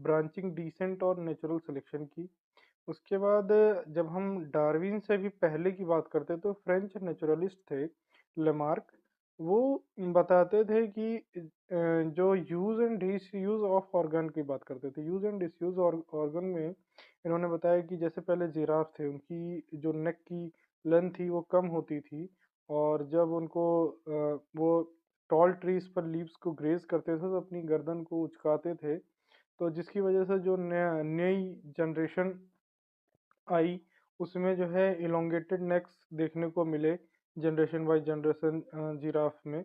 ब्रांचिंग डिसेंट और नेचुरल सिलेक्शन की। उसके बाद जब हम डार्विन से भी पहले की बात करते तो फ्रेंच नेचुरलिस्ट थे लेमार्क। वो बताते थे कि जो use and disuse of organ की बात करते थे। यूज एंड डिसयूज ऑर्गन में इन्होंने बताया कि जैसे पहले जिराफ थे, उनकी जो नेक की लेंथ थी वो कम होती थी। और जब उनको वो टॉल ट्रीज पर लीव्स को ग्रेज करते थे तो अपनी गर्दन को उचकाते थे। तो जिसकी वजह से जो नई जनरेशन आई उसमें जो है इलोंगेटेड नेक्स देखने को मिले जनरेशन बाय जनरेशन जिराफ में।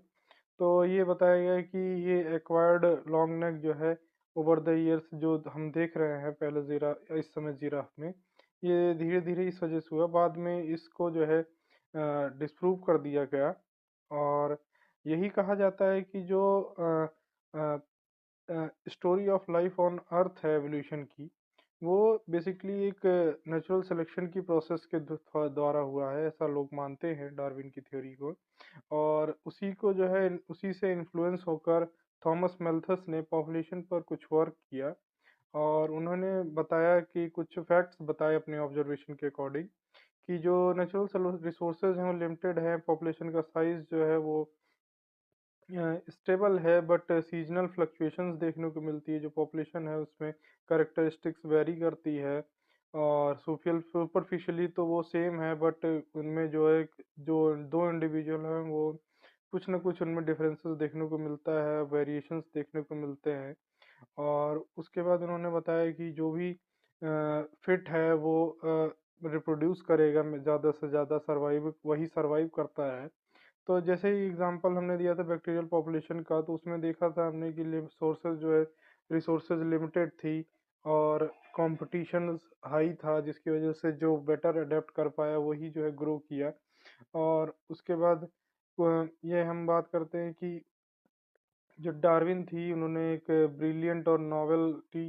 तो ये बताया गया है कि ये एक्वायर्ड लॉन्ग नेक जो है ओवर द इयर्स जो हम देख रहे हैं पहले जीरा इस समय जिराफ में, ये धीरे धीरे इस वजह से हुआ। बाद में इसको जो है डिस्प्रूव कर दिया गया। और यही कहा जाता है कि जो story of life on earth है एवोल्यूशन की, वो बेसिकली एक नेचुरल सिलेक्शन की प्रोसेस के द्वारा हुआ है, ऐसा लोग मानते हैं डार्विन की थ्योरी को। और उसी को जो है उसी से इन्फ्लुएंस होकर थॉमस मेल्थस ने पॉपुलेशन पर कुछ वर्क किया। और उन्होंने बताया कि कुछ फैक्ट्स बताए अपने ऑब्जर्वेशन के अकॉर्डिंग कि जो नेचुरल रिसोर्सेज हैं वो लिमिटेड है, पॉपुलेशन का साइज जो है वो स्टेबल है, बट सीजनल फ्लक्चुएशंस देखने को मिलती है। जो पॉपुलेशन है उसमें कैरेक्टरिस्टिक्स वेरी करती है। और सुपरफिशियली तो वो सेम है, बट उनमें जो है जो दो इंडिविजुअल हैं वो कुछ ना कुछ उनमें डिफरेंसेस देखने को मिलता है, वेरिएशंस देखने को मिलते हैं। और उसके बाद उन्होंने बताया कि जो भी फिट है वो रिप्रोड्यूस करेगा ज़्यादा से ज़्यादा, सर्वाइव वही सर्वाइव करता है। तो जैसे ही एग्जांपल हमने दिया था बैक्टीरियल पॉपुलेशन का, तो उसमें देखा था हमने कि सोर्सेज जो है, रिसोर्सेज लिमिटेड थी और कंपटीशन हाई था, जिसकी वजह से जो बेटर अडेप्ट कर पाया वही जो है ग्रो किया। और उसके बाद ये हम बात करते हैं कि जो डार्विन थी, उन्होंने एक ब्रिलियंट और नॉवेल्टी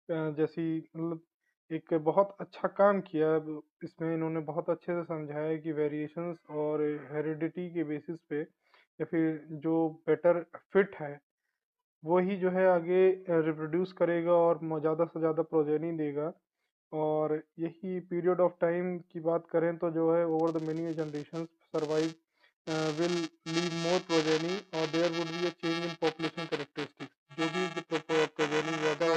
जैसी, मतलब एक बहुत अच्छा काम किया। इसमें इन्होंने बहुत अच्छे से समझाया कि वेरिएशंस और हेरिडिटी के बेसिस पे, या फिर जो बेटर फिट है वही जो है आगे रिप्रोड्यूस करेगा और ज़्यादा से ज़्यादा प्रोजेनी देगा। और यही पीरियड ऑफ टाइम की बात करें तो जो है over the many generations survive will leave more progeny और there would be a change in population characteristics. जो भी प्रोजेनी ज़्यादा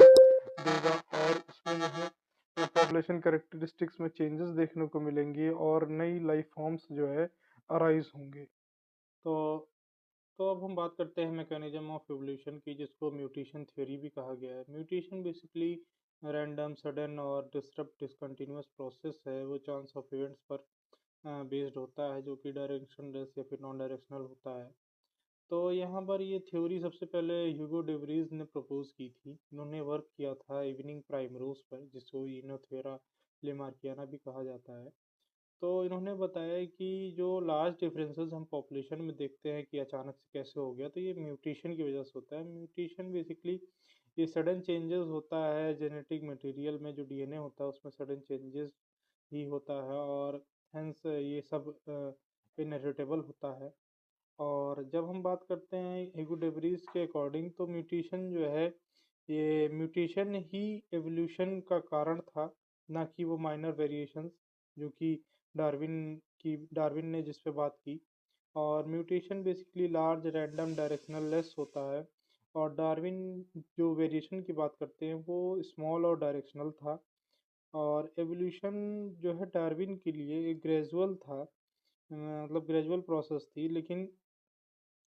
देगा और उसमें जो है पॉपुलेशन कैरेक्टरिस्टिक्स में चेंजेस देखने को मिलेंगे और नई लाइफ फॉर्म्स जो है अराइज होंगे। तो अब हम बात करते हैं मैकेनिज्म ऑफ एवोल्यूशन की, जिसको म्यूटेशन थ्योरी भी कहा गया है। म्यूटेशन बेसिकली रैंडम, सडन और डिस्टर्ब डिसकंटिन्यूअस प्रोसेस है। वो चांस ऑफ इवेंट्स पर बेस्ड होता है, जो कि डायरेक्शनलेस या फिर नॉन डायरेक्शनल होता है। तो यहाँ पर ये थ्योरी सबसे पहले ह्यूगो डेवरीज ने प्रपोज की थी। इन्होंने वर्क किया था इवनिंग प्राइमरोज पर, जिसको इनोथेरा लेमार्कियाना भी कहा जाता है। तो इन्होंने बताया कि जो लार्ज डिफरेंसेस हम पॉपुलेशन में देखते हैं कि अचानक से कैसे हो गया, तो ये म्यूटेशन की वजह से होता है। म्यूटेशन बेसिकली ये सडन चेंजेस होता है जेनेटिक मटेरियल में, जो डीएनए होता है उसमें सडन चेंजेस ही होता है, और हेंस ये सब इनहेरिटेबल होता है। और जब हम बात करते हैं ह्यूगो डेवरीज के अकॉर्डिंग, तो म्यूटेशन जो है, ये म्यूटेशन ही एवोल्यूशन का कारण था, ना कि वो माइनर वेरिएशंस, जो कि डार्विन ने जिस पे बात की। और mutation basically large, random, directional less होता है। और डार्विन जो वेरिएशन की बात करते हैं वो स्मॉल और डायरेक्शनल था। और एवोल्यूशन जो है डार्विन के लिए एक ग्रेजुअल था, मतलब ग्रेजुअल प्रोसेस थी। लेकिन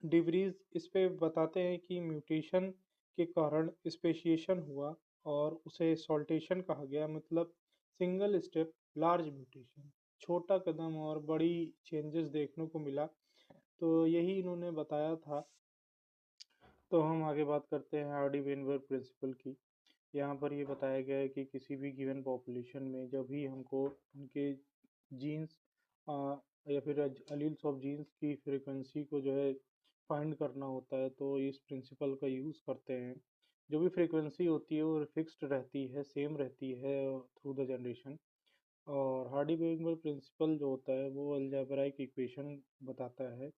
डिवरीज इस पे बताते हैं कि म्यूटेशन के कारण स्पेशिएशन हुआ और उसे सॉल्टेशन कहा गया, मतलब सिंगल स्टेप लार्ज म्यूटेशन, छोटा कदम और बड़ी चेंजेस देखने को मिला। तो यही इन्होंने बताया था। तो हम आगे बात करते हैं हार्डी वेनबर्ग प्रिंसिपल की। यहाँ पर ये बताया गया है कि किसी भी गिवन पॉपुलेशन में जब भी हमको उनके जीन्स या फिर अलील्स ऑफ जीन्स की फ्रीक्वेंसी को जो है फाइंड करना होता है, तो इस प्रिंसिपल का यूज़ करते हैं। जो भी फ्रीक्वेंसी होती है वो फिक्स्ड रहती है, सेम रहती है थ्रू द जनरेशन। और हार्डी वेनबर्ग प्रिंसिपल जो होता है वो अलजेब्राइक इक्वेशन बताता है।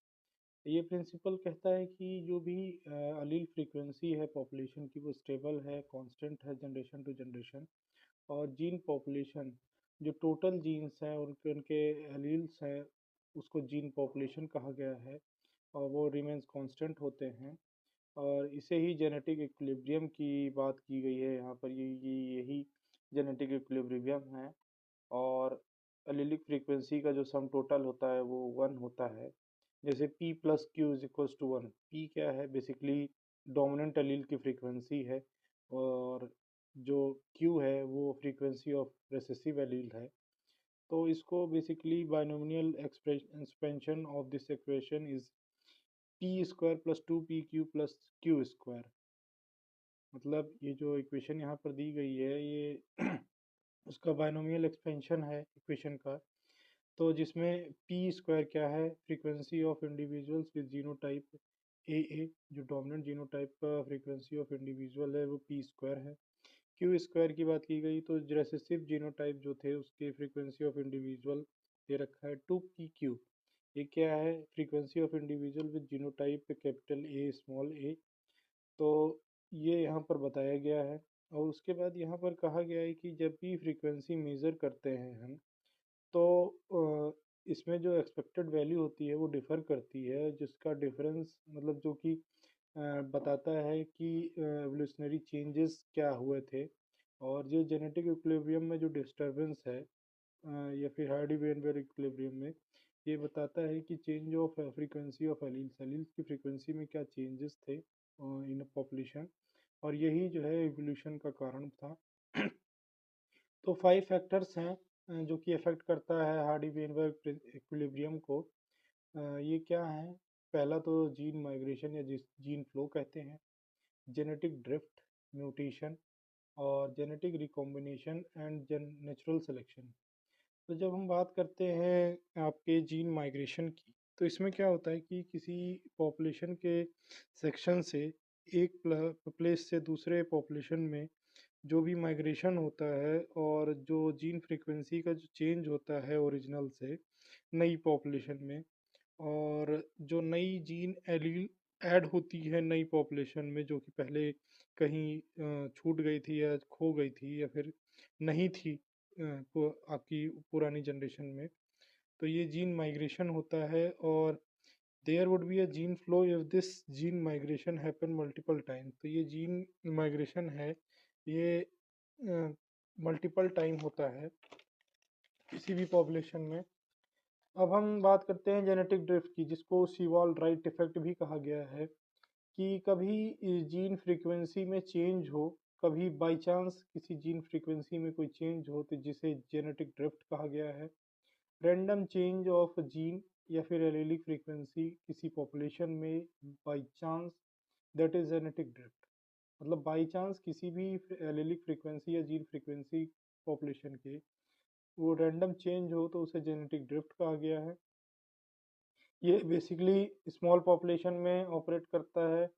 ये प्रिंसिपल कहता है कि जो भी अलील फ्रीक्वेंसी है पॉपुलेशन की, वो स्टेबल है, कांस्टेंट है जनरेशन टू जनरेशन। और जीन पॉपुलेशन, जो टोटल जीन्स हैं उनके उनके एलील्स हैं, उसको जीन पॉपुलेशन कहा गया है, और वो रिमेंस कांस्टेंट होते हैं। और इसे ही जेनेटिक इक्विलिब्रियम की बात की गई है यहाँ पर। यही जेनेटिक इक्विलिब्रियम है। और एलिलिक फ्रीक्वेंसी का जो सम टोटल होता है वो 1 होता है। जैसे P plus q is equals to 1। P क्या है, बेसिकली डोमिनेंट एलील की फ्रीक्वेंसी है, और जो Q है वो फ्रीक्वेंसी ऑफ रेसेसिव एलील है। तो इसको basically binomial expansion of this equation is P square plus 2PQ plus Q square. मतलब ये जो इक्वेशन यहाँ पर दी गई है, ये उसका बाइनोमियल एक्सपेंशन है इक्वेशन का। तो जिसमें पी स्क्वायर क्या है, frequency of individuals with genotype A, जो डोमिनेंट जीनोटाइप का फ्रीक्वेंसी ऑफ इंडिविजुअल है वो पी स्क्वायर है। क्यू स्क्वायर की बात की गई तो रिसेसिव जीनोटाइप जो थे उसके फ्रीक्वेंसी ऑफ इंडिविजुअल दे रखा है 2PQ। ये क्या है, frequency of individual with genotype capital A small A. तो ये यहाँ पर बताया गया है। और उसके बाद यहाँ पर कहा गया है कि जब भी फ्रीक्वेंसी मेज़र करते हैं हम, तो इसमें जो एक्सपेक्टेड वैल्यू होती है वो डिफ़र करती है, जिसका डिफरेंस मतलब जो कि बताता है कि एवोल्यूशनरी चेंजेस क्या हुए थे। और जो जेनेटिक इक्विलिब्रियम में जो डिस्टरबेंस है, या फिर हार्डी वेनबर्ग इक्विलिब्रियम में, ये बताता है कि change of frequency of alleles, alleles की फ्रीक्वेंसी में क्या चेंजेस थे इन पॉपुलेशन, और यही जो है एवोल्यूशन का कारण था। तो 5 फैक्टर्स हैं जो कि अफेक्ट करता है हार्डी-वेनबर्ग इक्विलिब्रियम को। ये क्या है? पहला तो जीन माइग्रेशन या जीन फ्लो कहते हैं, जेनेटिक ड्रिफ्ट, म्यूटेशन और genetic recombination and natural selection. तो जब हम बात करते हैं आपके जीन माइग्रेशन की, तो इसमें क्या होता है कि किसी पॉपुलेशन के सेक्शन से एक प्लेस से दूसरे पॉपुलेशन में जो भी माइग्रेशन होता है और जो जीन फ्रीक्वेंसी का जो चेंज होता है ओरिजिनल से नई पॉपुलेशन में, और जो नई जीन एलील ऐड होती है नई पॉपुलेशन में जो कि पहले कहीं छूट गई थी या खो गई थी या फिर नहीं थी आपकी पुरानी जनरेशन में, तो ये जीन माइग्रेशन होता है। और there would be a gene flow if this gene migration happen multiple time. तो ये जीन माइग्रेशन है, ये मल्टीपल टाइम होता है किसी भी पॉपुलेशन में। अब हम बात करते हैं जेनेटिक ड्रिफ्ट की, जिसको सीवाल राइट इफेक्ट भी कहा गया है, कि कभी जीन फ्रीक्वेंसी में चेंज हो, कभी बाय चांस किसी जीन फ्रीक्वेंसी में कोई चेंज हो, तो जिसे जेनेटिक ड्रिफ्ट कहा गया है। रैंडम चेंज ऑफ जीन या फिर एलीलिक फ्रीक्वेंसी किसी पॉपुलेशन में by chance, that is genetic drift. मतलब बाय चांस किसी भी एलीलिक फ्रीक्वेंसी या जीन फ्रीक्वेंसी पॉपुलेशन के वो रैंडम चेंज हो तो उसे जेनेटिक ड्रिफ्ट कहा गया है। ये बेसिकली स्मॉल पॉपुलेशन में ऑपरेट करता है,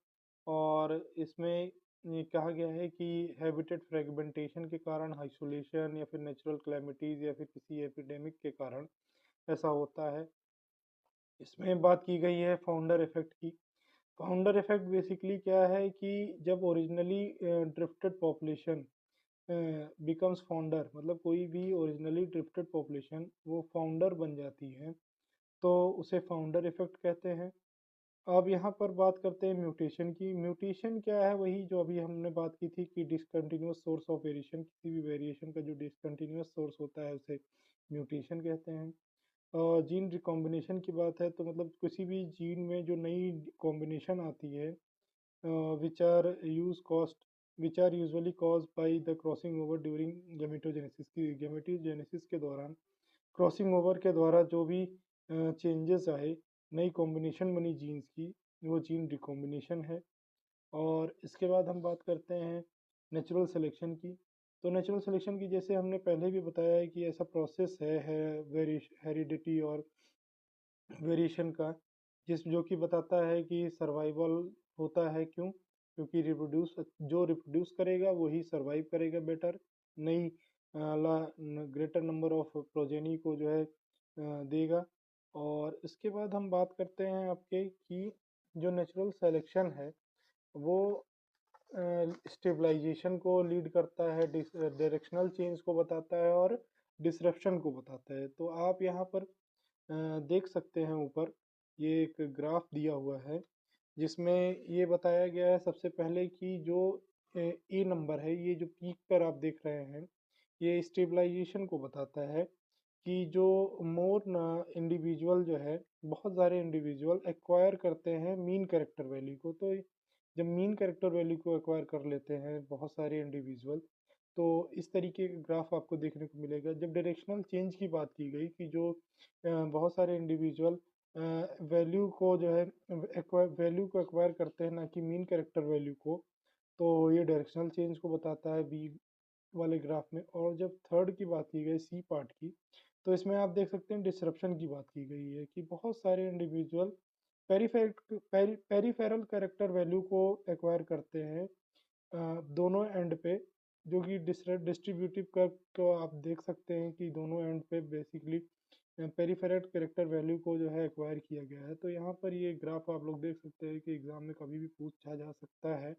और इसमें ये कहा गया है कि हैबिटेट फ्रेगमेंटेशन के कारण, आइसोलेशन या फिर नेचुरल क्लैमिटीज या फिर किसी एपिडेमिक के कारण ऐसा होता है। इसमें बात की गई है फाउंडर इफेक्ट की। फाउंडर इफेक्ट बेसिकली क्या है कि जब originally drifted population becomes founder, मतलब कोई भी ओरिजिनली ड्रिफ्टेड पॉपुलेशन वो फाउंडर बन जाती है, तो उसे फाउंडर इफेक्ट कहते हैं। अब यहाँ पर बात करते हैं म्यूटेशन की। म्यूटेशन क्या है? वही जो अभी हमने बात की थी कि डिसकंटिन्यूअस सोर्स ऑफ वेरिएशन, किसी भी वेरिएशन का जो डिसकंटिन्यूअस सोर्स होता है उसे म्यूटेशन कहते हैं। और जीन रिकॉम्बिनेशन की बात है तो मतलब किसी भी जीन में जो नई कॉम्बिनेशन आती है, which are use cost which are usually caused by the crossing over during gametogenesis, की gametogenesis के दौरान क्रॉसिंग ओवर के द्वारा जो भी चेंजेस आए, नई कॉम्बिनेशन बनी जीन्स की, वो जीन रिकॉम्बिनेशन है। और इसके बाद हम बात करते हैं नेचुरल सिलेक्शन की। तो नेचुरल सिलेक्शन की जैसे हमने पहले भी बताया है कि ऐसा प्रोसेस है हेरिडिटी और वेरिएशन का, जो कि बताता है कि सर्वाइवल होता है। क्यों? क्योंकि रिप्रोड्यूस जो रिप्रोड्यूस करेगा वही सर्वाइव करेगा बेटर, नई ग्रेटर नंबर ऑफ प्रोजेनी को जो है देगा। और इसके बाद हम बात करते हैं आपके कि जो नेचुरल सेलेक्शन है वो स्टेबलाइजेशन को लीड करता है, डायरेक्शनल चेंज को बताता है और डिसरप्शन को बताता है। तो आप यहाँ पर देख सकते हैं ऊपर ये एक ग्राफ दिया हुआ है, जिसमें ये बताया गया है सबसे पहले कि जो ए नंबर है, ये जो पीक पर आप देख रहे हैं, ये स्टेबलाइजेशन को बताता है कि जो मोर इंडिविजुअल जो है, बहुत सारे इंडिविजुअल एक्वायर करते हैं मीन कैरेक्टर वैल्यू को। तो जब मीन कैरेक्टर वैल्यू को एक्वायर कर लेते हैं बहुत सारे इंडिविजुअल, तो इस तरीके का ग्राफ आपको देखने को मिलेगा। जब डायरेक्शनल चेंज की बात की गई कि जो बहुत सारे इंडिविजुअल वैल्यू को जो है वैल्यू को एक्वायर करते हैं ना कि मीन कैरेक्टर वैल्यू को, तो ये डायरेक्शनल चेंज को बताता है बी वाले ग्राफ में। और जब थर्ड की बात की गई सी पार्ट की, तो इसमें आप देख सकते हैं डिसरप्शन की बात की गई है कि बहुत सारे इंडिविजुअल पेरिफेरल कैरेक्टर वैल्यू को एक्वायर करते हैं दोनों एंड पे, जो कि डिस्ट्रीब्यूटिव कर्व को आप देख सकते हैं कि दोनों एंड पे बेसिकली पेरिफेरल कैरेक्टर वैल्यू को जो है एक्वायर किया गया है। तो यहाँ पर ये ग्राफ आप लोग देख सकते हैं कि एग्जाम में कभी भी पूछा जा सकता है।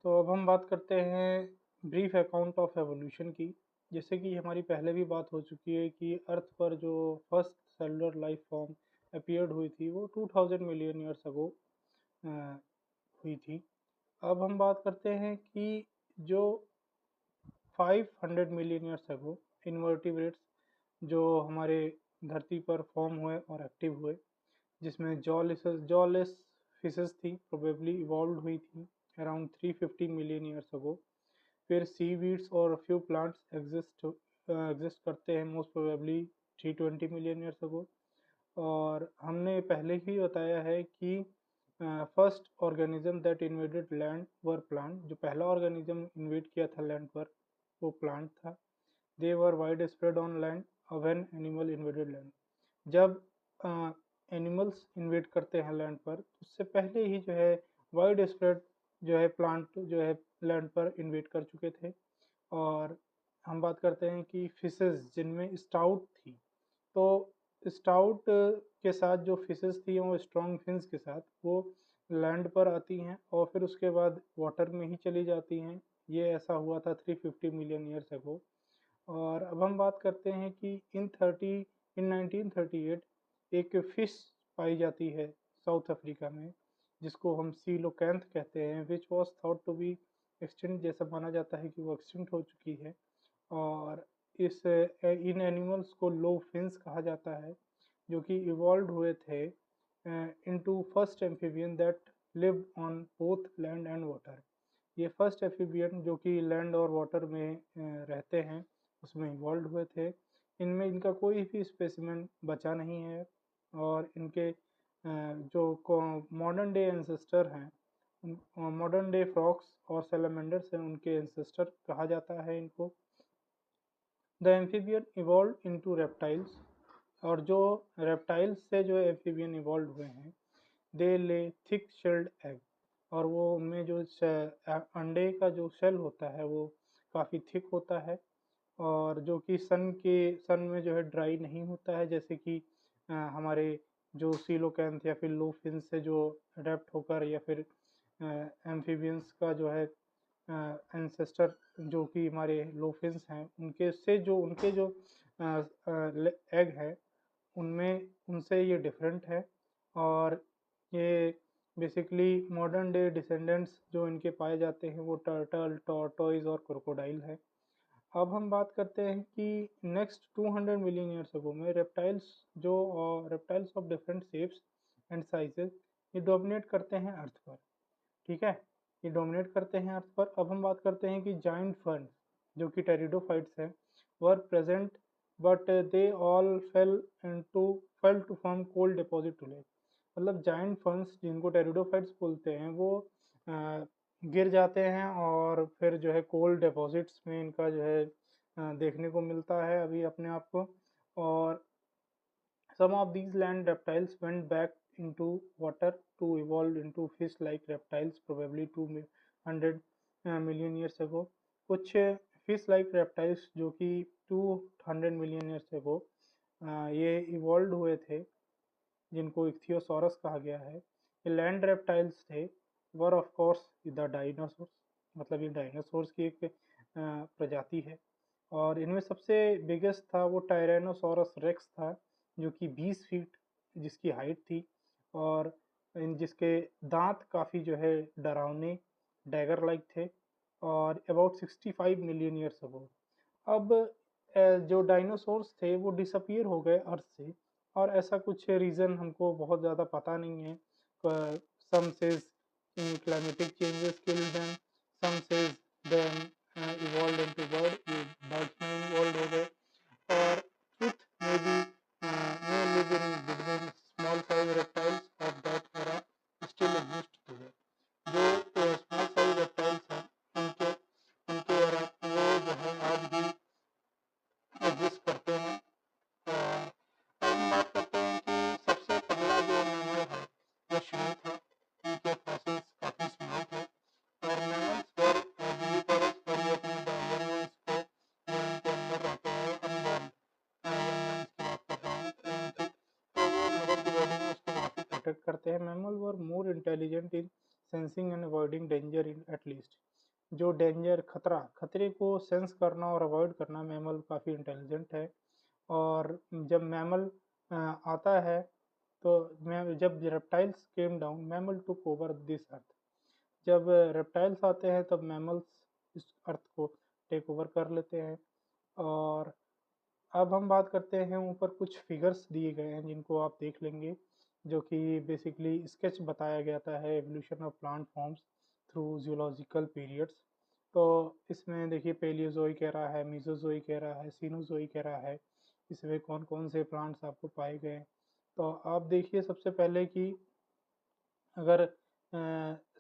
तो अब हम बात करते हैं ब्रीफ अकाउंट ऑफ एवोल्यूशन की। जैसे कि हमारी पहले भी बात हो चुकी है कि अर्थ पर जो first cellular life form appeared हुई थी वो 2000 मिलियन ईयर्स अगो हुई थी। अब हम बात करते हैं कि जो 500 मिलियन ईयर्स अगो इन्वर्टिब्रेट्स जो हमारे धरती पर फॉर्म हुए और एक्टिव हुए, जिसमें जॉलेस फिशेस थी, प्रोबेबली इवॉल्व हुई थी अराउंड 350 मिलियन ईयर्स अगो। फिर सीवीड्स और फ्यू प्लांट्स एग्जिस्ट करते हैं most probably 320 million years ago. और हमने पहले ही बताया है कि first organism that invaded land were plant. जो पहला ऑर्गेनिज्म इन्वेड किया था लैंड पर वो प्लांट था। They were wide spread on land when animal invaded land. जब एनिमल्स इन्वेड करते हैं लैंड पर, उससे पहले ही जो है वाइड स्प्रेड जो है प्लांट जो है लैंड पर इन्वेड कर चुके थे। और हम बात करते हैं कि फिशेस जिनमें स्टाउट थी, तो स्टाउट के साथ जो फिशेस थी वो स्ट्रॉन्ग फिन्स के साथ वो लैंड पर आती हैं और फिर उसके बाद वाटर में ही चली जाती हैं। ये ऐसा हुआ था 350 मिलियन ईयर्स अगो। और अब हम बात करते हैं कि इन 1938 एक फिश पाई जाती है साउथ अफ्रीका में, जिसको हम सीलोकैंथ कहते हैं, which was thought to be extinct. जैसा माना जाता है कि वो एक्सटिंक्ट हो चुकी है। और इन एनिमल्स को लो फिन्स कहा जाता है, जो कि इवॉल्व हुए थे into first amphibian that lived on both land and water. ये फर्स्ट एम्फीबियन जो कि लैंड और वाटर में रहते हैं उसमें इवॉल्व हुए थे। इनमें इनका कोई भी स्पेसिमेन बचा नहीं है। और इनके जो मॉडर्न डे एंसेस्टर हैं, मॉडर्न डे फ्रॉक्स और सैलमेंडर्स हैं, उनके एंसेस्टर कहा जाता है इनको। The amphibian evolve into reptiles. और जो रेप्टाइल्स से जो एम्फीबियन इवॉल्व हुए हैं, दे ले थिक शेल्ड एग। और वो उनमें जो अंडे का जो शेल होता है वो काफ़ी थिक होता है, और जो कि सन में जो है ड्राई नहीं होता है, जैसे कि हमारे जो सीलोकैंथ या फिर लोफिन से जो अडेप्ट होकर या फिर एम्फीबियंस का जो है एंसेस्टर जो कि हमारे लोफिन्स हैं, उनके जो एग है उनमें उनसे ये डिफरेंट है। और ये बेसिकली मॉडर्न डे डिसेंडेंट्स जो इनके पाए जाते हैं वो टर्टल, टॉर्टोइज और क्रोकोडाइल है। अब हम बात करते हैं कि नेक्स्ट 200 मिलियन ईयर्स अगो में reptiles of different shapes and sizes ये डोमिनेट करते हैं अर्थ पर। ठीक है, ये डोमिनेट करते हैं अर्थ पर। अब हम बात करते हैं कि जाइंट फर्न जो कि टेरिडोफाइट्स हैं were present, but they all fail to form coal deposit today. मतलब जाइंट फर्न्स जिनको टेरिडोफाइट्स बोलते हैं वो अ, गिर जाते हैं और फिर जो है कोल्ड डिपॉजिट्स में इनका जो है देखने को मिलता है अभी अपने आप को। और some of these land reptiles went back into water to evolve into fish-like reptiles, probably 200 million years ago. कुछ fish-like reptiles जो कि 200 million years ago ये इवॉल्व हुए थे, जिनको इक्थियोसॉरस कहा गया है। ये लैंड रेप्टाइल्स थे, वर ऑफ कोर्स द डायनासोर्स। मतलब ये डायनासोर्स की एक प्रजाति है। और इनमें सबसे बिगेस्ट था वो टायरेनोसोरस रेक्स था, जो कि 20 फीट जिसकी हाइट थी। और जिसके दांत काफ़ी जो है डरावने डैगर लाइक थे। और अबाउट 65 मिलियन ईयर्स अगो अब जो डायनासोर्स थे वो डिसअपीयर हो गए अर्थ से। और ऐसा कुछ रीज़न हमको बहुत ज़्यादा पता नहीं है। Some says climatic changes killed them, some says them evolve into birds में इवॉल्व हो गए। और truth may live in between small size reptiles of that era still exist today। जो स्मॉल साइज रेप्टाइल्स हैं उनके उनके era वो जो है आज भी एग्जिस्ट करते हैं। और अब हम बात करते हैं कि सबसे पहला जो मैमल है वो श्रिम्प था। उनके फॉसिल्स काफ़ी स्मॉल थे। और मैमल्स पर विविपारस और ये अपने यंग वंस को जो इनके अंदर रहते हैं अनबॉर्न यंग वंस की बात कर रहा हूँ उनकी, तो वो मदर की बॉडी में उसको काफ़ी प्रोटेक्ट करते हैं। Mammal were more intelligent in sensing and avoiding danger in at least. जो खतरे को सेंस करना और अवॉइड करना मैमल काफ़ी इंटेलिजेंट है। और जब मैमल आता है तो मैं जब reptiles came down mammal took over this earth. जब रेप्टाइल्स आते हैं तब मैमल्स इस अर्थ को टेक ओवर कर लेते हैं। और अब हम बात करते हैं, ऊपर कुछ फिगर्स दिए गए हैं जिनको आप देख लेंगे, जो कि बेसिकली स्केच बताया गया है evolution of plant forms through geological periods. तो इसमें देखिए पेलियोजोइक एरा है, मीसोजोइक एरा है, सीनोजोइक एरा है। इसमें कौन कौन से प्लांट्स आपको पाए गए। तो आप देखिए सबसे पहले कि अगर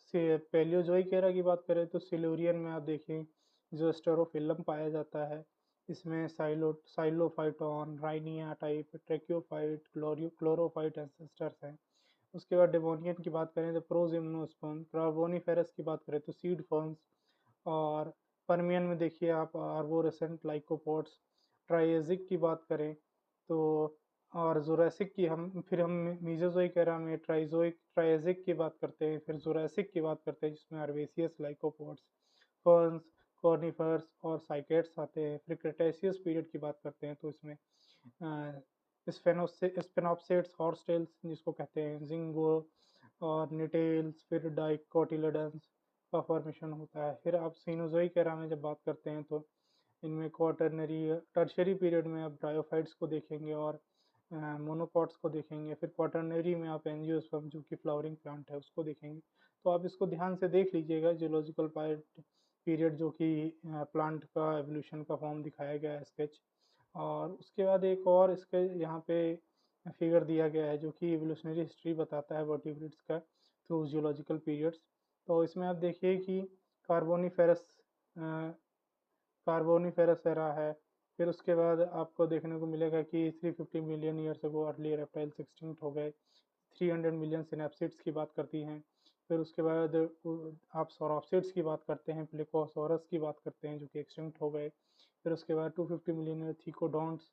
से पैलियोजोइक एरा की बात करें तो सिल्यूरियन में आप देखें जो स्टेरोफिलम पाया जाता है। इसमें Psilophyton, Rhynia type, ट्रैकियोफाइट, chlorophyte ancestors हैं। उसके बाद डेवोनियन की बात करें तो प्रोजिम्नोस्पर्म, कार्बोनिफेरस की बात करें तो सीड फर्न्स, और परमियन में देखिए आप आर्बोरेसेंट लाइकोपोड्स। ट्राइजेक की बात करें तो, और जुरासिक की हम मीसोजोइक एरा में ट्राइजेक की बात करते हैं, फिर जुरासिक की बात करते हैं जिसमें अर्वेसियस लाइकोपोड्स, फर्न्स, कॉर्निफर्स और साइकेड्स आते हैं। फिर क्रेटेशियस पीरियड की बात करते हैं तो इसमें स्पेनोप्सिड्स, हॉर्सटेल्स जिसको कहते हैं, जिंगो और निटेल्स, फिर डाइकोटिलेडन्स का फॉर्मेशन होता है। फिर आप सीनोजोइक एरा में जब बात करते हैं तो इनमें क्वाटरनरी टर्शियरी पीरियड में आप ब्रायोफाइट्स को देखेंगे और मोनोकॉट्स को देखेंगे। फिर क्वाटरनरी में आप एंजियोस्पर्म जो कि फ्लावरिंग प्लांट है उसको देखेंगे। तो आप इसको ध्यान से देख लीजिएगा, जियोलॉजिकल पीरियड जो कि प्लांट का एवोल्यूशन का फॉर्म दिखाया गया है स्केच। और उसके बाद एक और इसके यहाँ पे फिगर दिया गया है जो कि एवोल्यूशनरी हिस्ट्री बताता है वर्टिब्रेट्स का थ्रू जियोलॉजिकल पीरियड्स। तो इसमें आप देखिए कि कार्बोनिफेरस कार्बोनिफेरस एरा है। फिर उसके बाद आपको देखने को मिलेगा कि 350 मिलियन ईयर्स अगो अर्ली रेप्टाइल्स एक्सटिंक्ट हो गए। 300 मिलियन सिनेप्सिड्स की बात करती हैं। फिर उसके बाद आप सौरोप्सिड्स की बात करते हैं, प्लेकोसॉरस की बात करते हैं जो कि एक्सटिंक्ट हो गए। फिर उसके बाद 250 मिलियन थीकोडोंट्स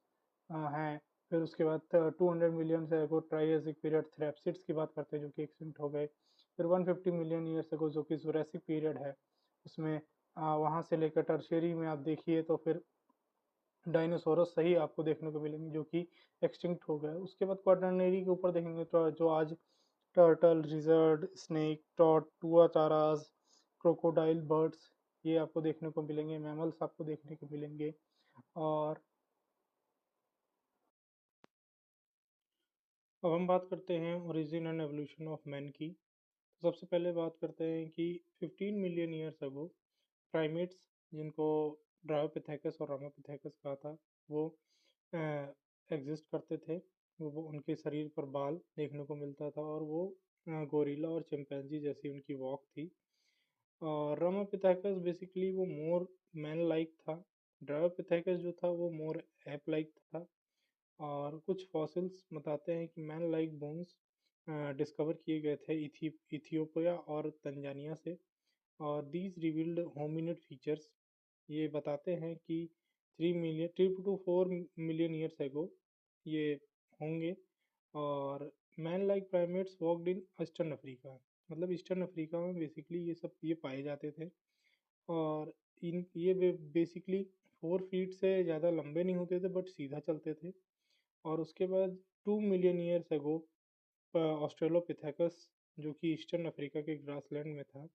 हैं। फिर उसके बाद 200 मिलियन से अगो ट्राइजेसिक पीरियड थ्रैप्सिड्स की बात करते हैं जो कि एक्सटिंक्ट हो गए। फिर 150 मिलियन ईयर्स अगो जो कि जुरासिक पीरियड है, उसमें वहाँ से लेकर टर्शियरी में आप देखिए तो फिर डायनासोरस सही आपको देखने को मिलेंगे जो कि एक्सटिंक्ट हो गए। उसके बाद क्वाटरनरी के ऊपर देखेंगे तो जो आज turtle, lizard, snake, tuataras, crocodile, birds ये आपको देखने को मिलेंगे, मैमल्स आपको देखने को मिलेंगे। और अब हम बात करते हैं origin and evolution of man की। तो सबसे पहले बात करते हैं कि 15 मिलियन ईयर्स अगो प्राइमेट्स, जिनको ड्रायोपिथेकस और रामापिथेकस कहा था, वो एग्जिस्ट करते थे। वो उनके शरीर पर बाल देखने को मिलता था और वो गोरिल्ला और चिंपैंजी जैसी उनकी वॉक थी। और रामापिथेकस बेसिकली वो मोर मैन लाइक था। ड्रायोपिथेकस जो था वो मोर एप लाइक था। और कुछ फॉसिल्स बताते हैं कि मैन लाइक बोन्स डिस्कवर किए गए थे इथियोपिया और तंजानिया से। और दीज रिवील्ड होमिनिड फीचर्स, ये बताते हैं कि 3 to 4 मिलियन ईयर्स एगो ये होंगे। और man like primates walked in eastern Africa, मतलब ईस्टर्न अफ्रीका में बेसिकली ये पाए जाते थे। और इन ये बेसिकली 4 फीट से ज़्यादा लंबे नहीं होते थे बट सीधा चलते थे। और उसके बाद 2 मिलियन ईयर्स एगो ऑस्ट्रेलोपिथेकस जो कि ईस्टर्न अफ्रीका के ग्रासलैंड में था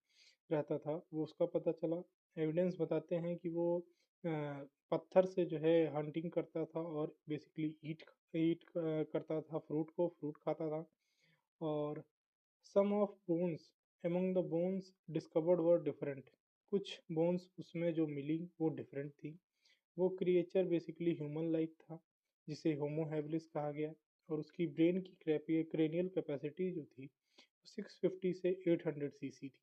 रहता था, वो उसका पता चला। एविडेंस बताते हैं कि वो पत्थर से जो है हंटिंग करता था और बेसिकली ईट ईट करता था, फ्रूट खाता था। और some of bones among the bones discovered were different, कुछ बोन्स उसमें जो मिली वो डिफरेंट थी। वो क्रिएचर बेसिकली ह्यूमन लाइक था जिसे होमो हैबिलिस कहा गया। और उसकी ब्रेन की क्रेनियल कैपेसिटी जो थी 650 से 800 सीसी थी।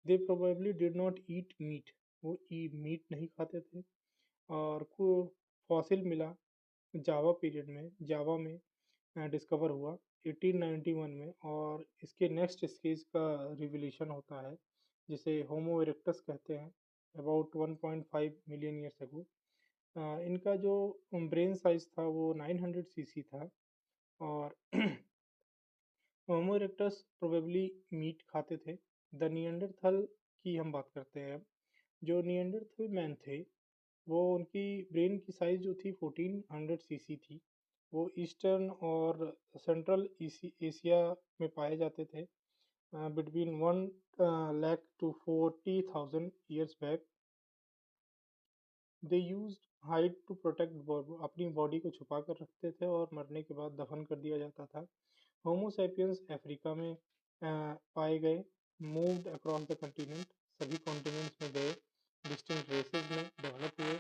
They probably did not eat meat, वो मीट नहीं खाते थे। और को फॉसिल मिला जावा में डिस्कवर हुआ 1891 में। और इसके नेक्स्ट स्टेज का रिवोल्यूशन होता है जिसे होमो इरेक्टस कहते हैं, अबाउट 1.5 मिलियन ईयर्स अगो। इनका जो ब्रेन साइज था वो 900 सीसी था। और होमो इरेक्टस प्रोबेबली मीट खाते थे। द निएंडरथल की हम बात करते हैं अब। जो निएंडरथल मैन थे वो उनकी ब्रेन की साइज जो थी 1400 सीसी थी। वो ईस्टर्न और सेंट्रल एशिया में पाए जाते थे between 1 lakh to 40,000 years back. They used hide to protect अपनी बॉडी को छुपा कर रखते थे और मरने के बाद दफन कर दिया जाता था। होमो सैपियंस अफ्रीका में पाए गए, मूव्ड अक्रॉस द कॉन्टिनेंट, सभी कॉन्टिनेंट्स में गए, डिस्टिंक्ट रेसेस में डेवलप हुए।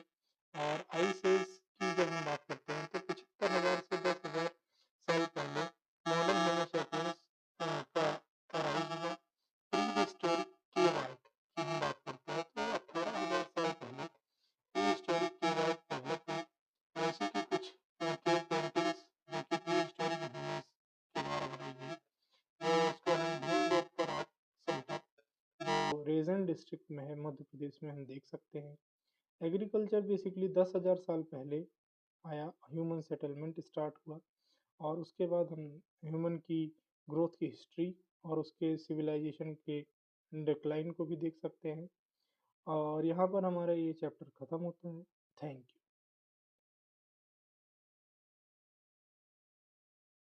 और आइस एज की जब हम बात करते हैं तो 75,000 से 10,000 साल पहले मॉडर्न होमो सैपियंस का राइज हुआ। प्री हिस्टोरिक केवाइट की हम बात करते हैं तो 18,000 साल पहले प्री हिस्टोरिक केवाइट डेवलप हुई। वैसे कि कुछ केव पेंटिंग्स जो कि प्री हिस्टोरिक ह्यूमंस के द्वारा बनाई गई, वो उसको हम भूमध्य का रॉक सेंटर जो रेजन डिस्ट्रिक्ट में है मध्य प्रदेश में हम देख सकते हैं। एग्रीकल्चर बेसिकली 10,000 साल पहले आया, ह्यूमन सेटलमेंट स्टार्ट हुआ और उसके बाद हम ह्यूमन की ग्रोथ की हिस्ट्री और उसके सिविलाइजेशन के डिक्लाइन को भी देख सकते हैं। और यहाँ पर हमारा ये चैप्टर ख़त्म होता है। Thank you.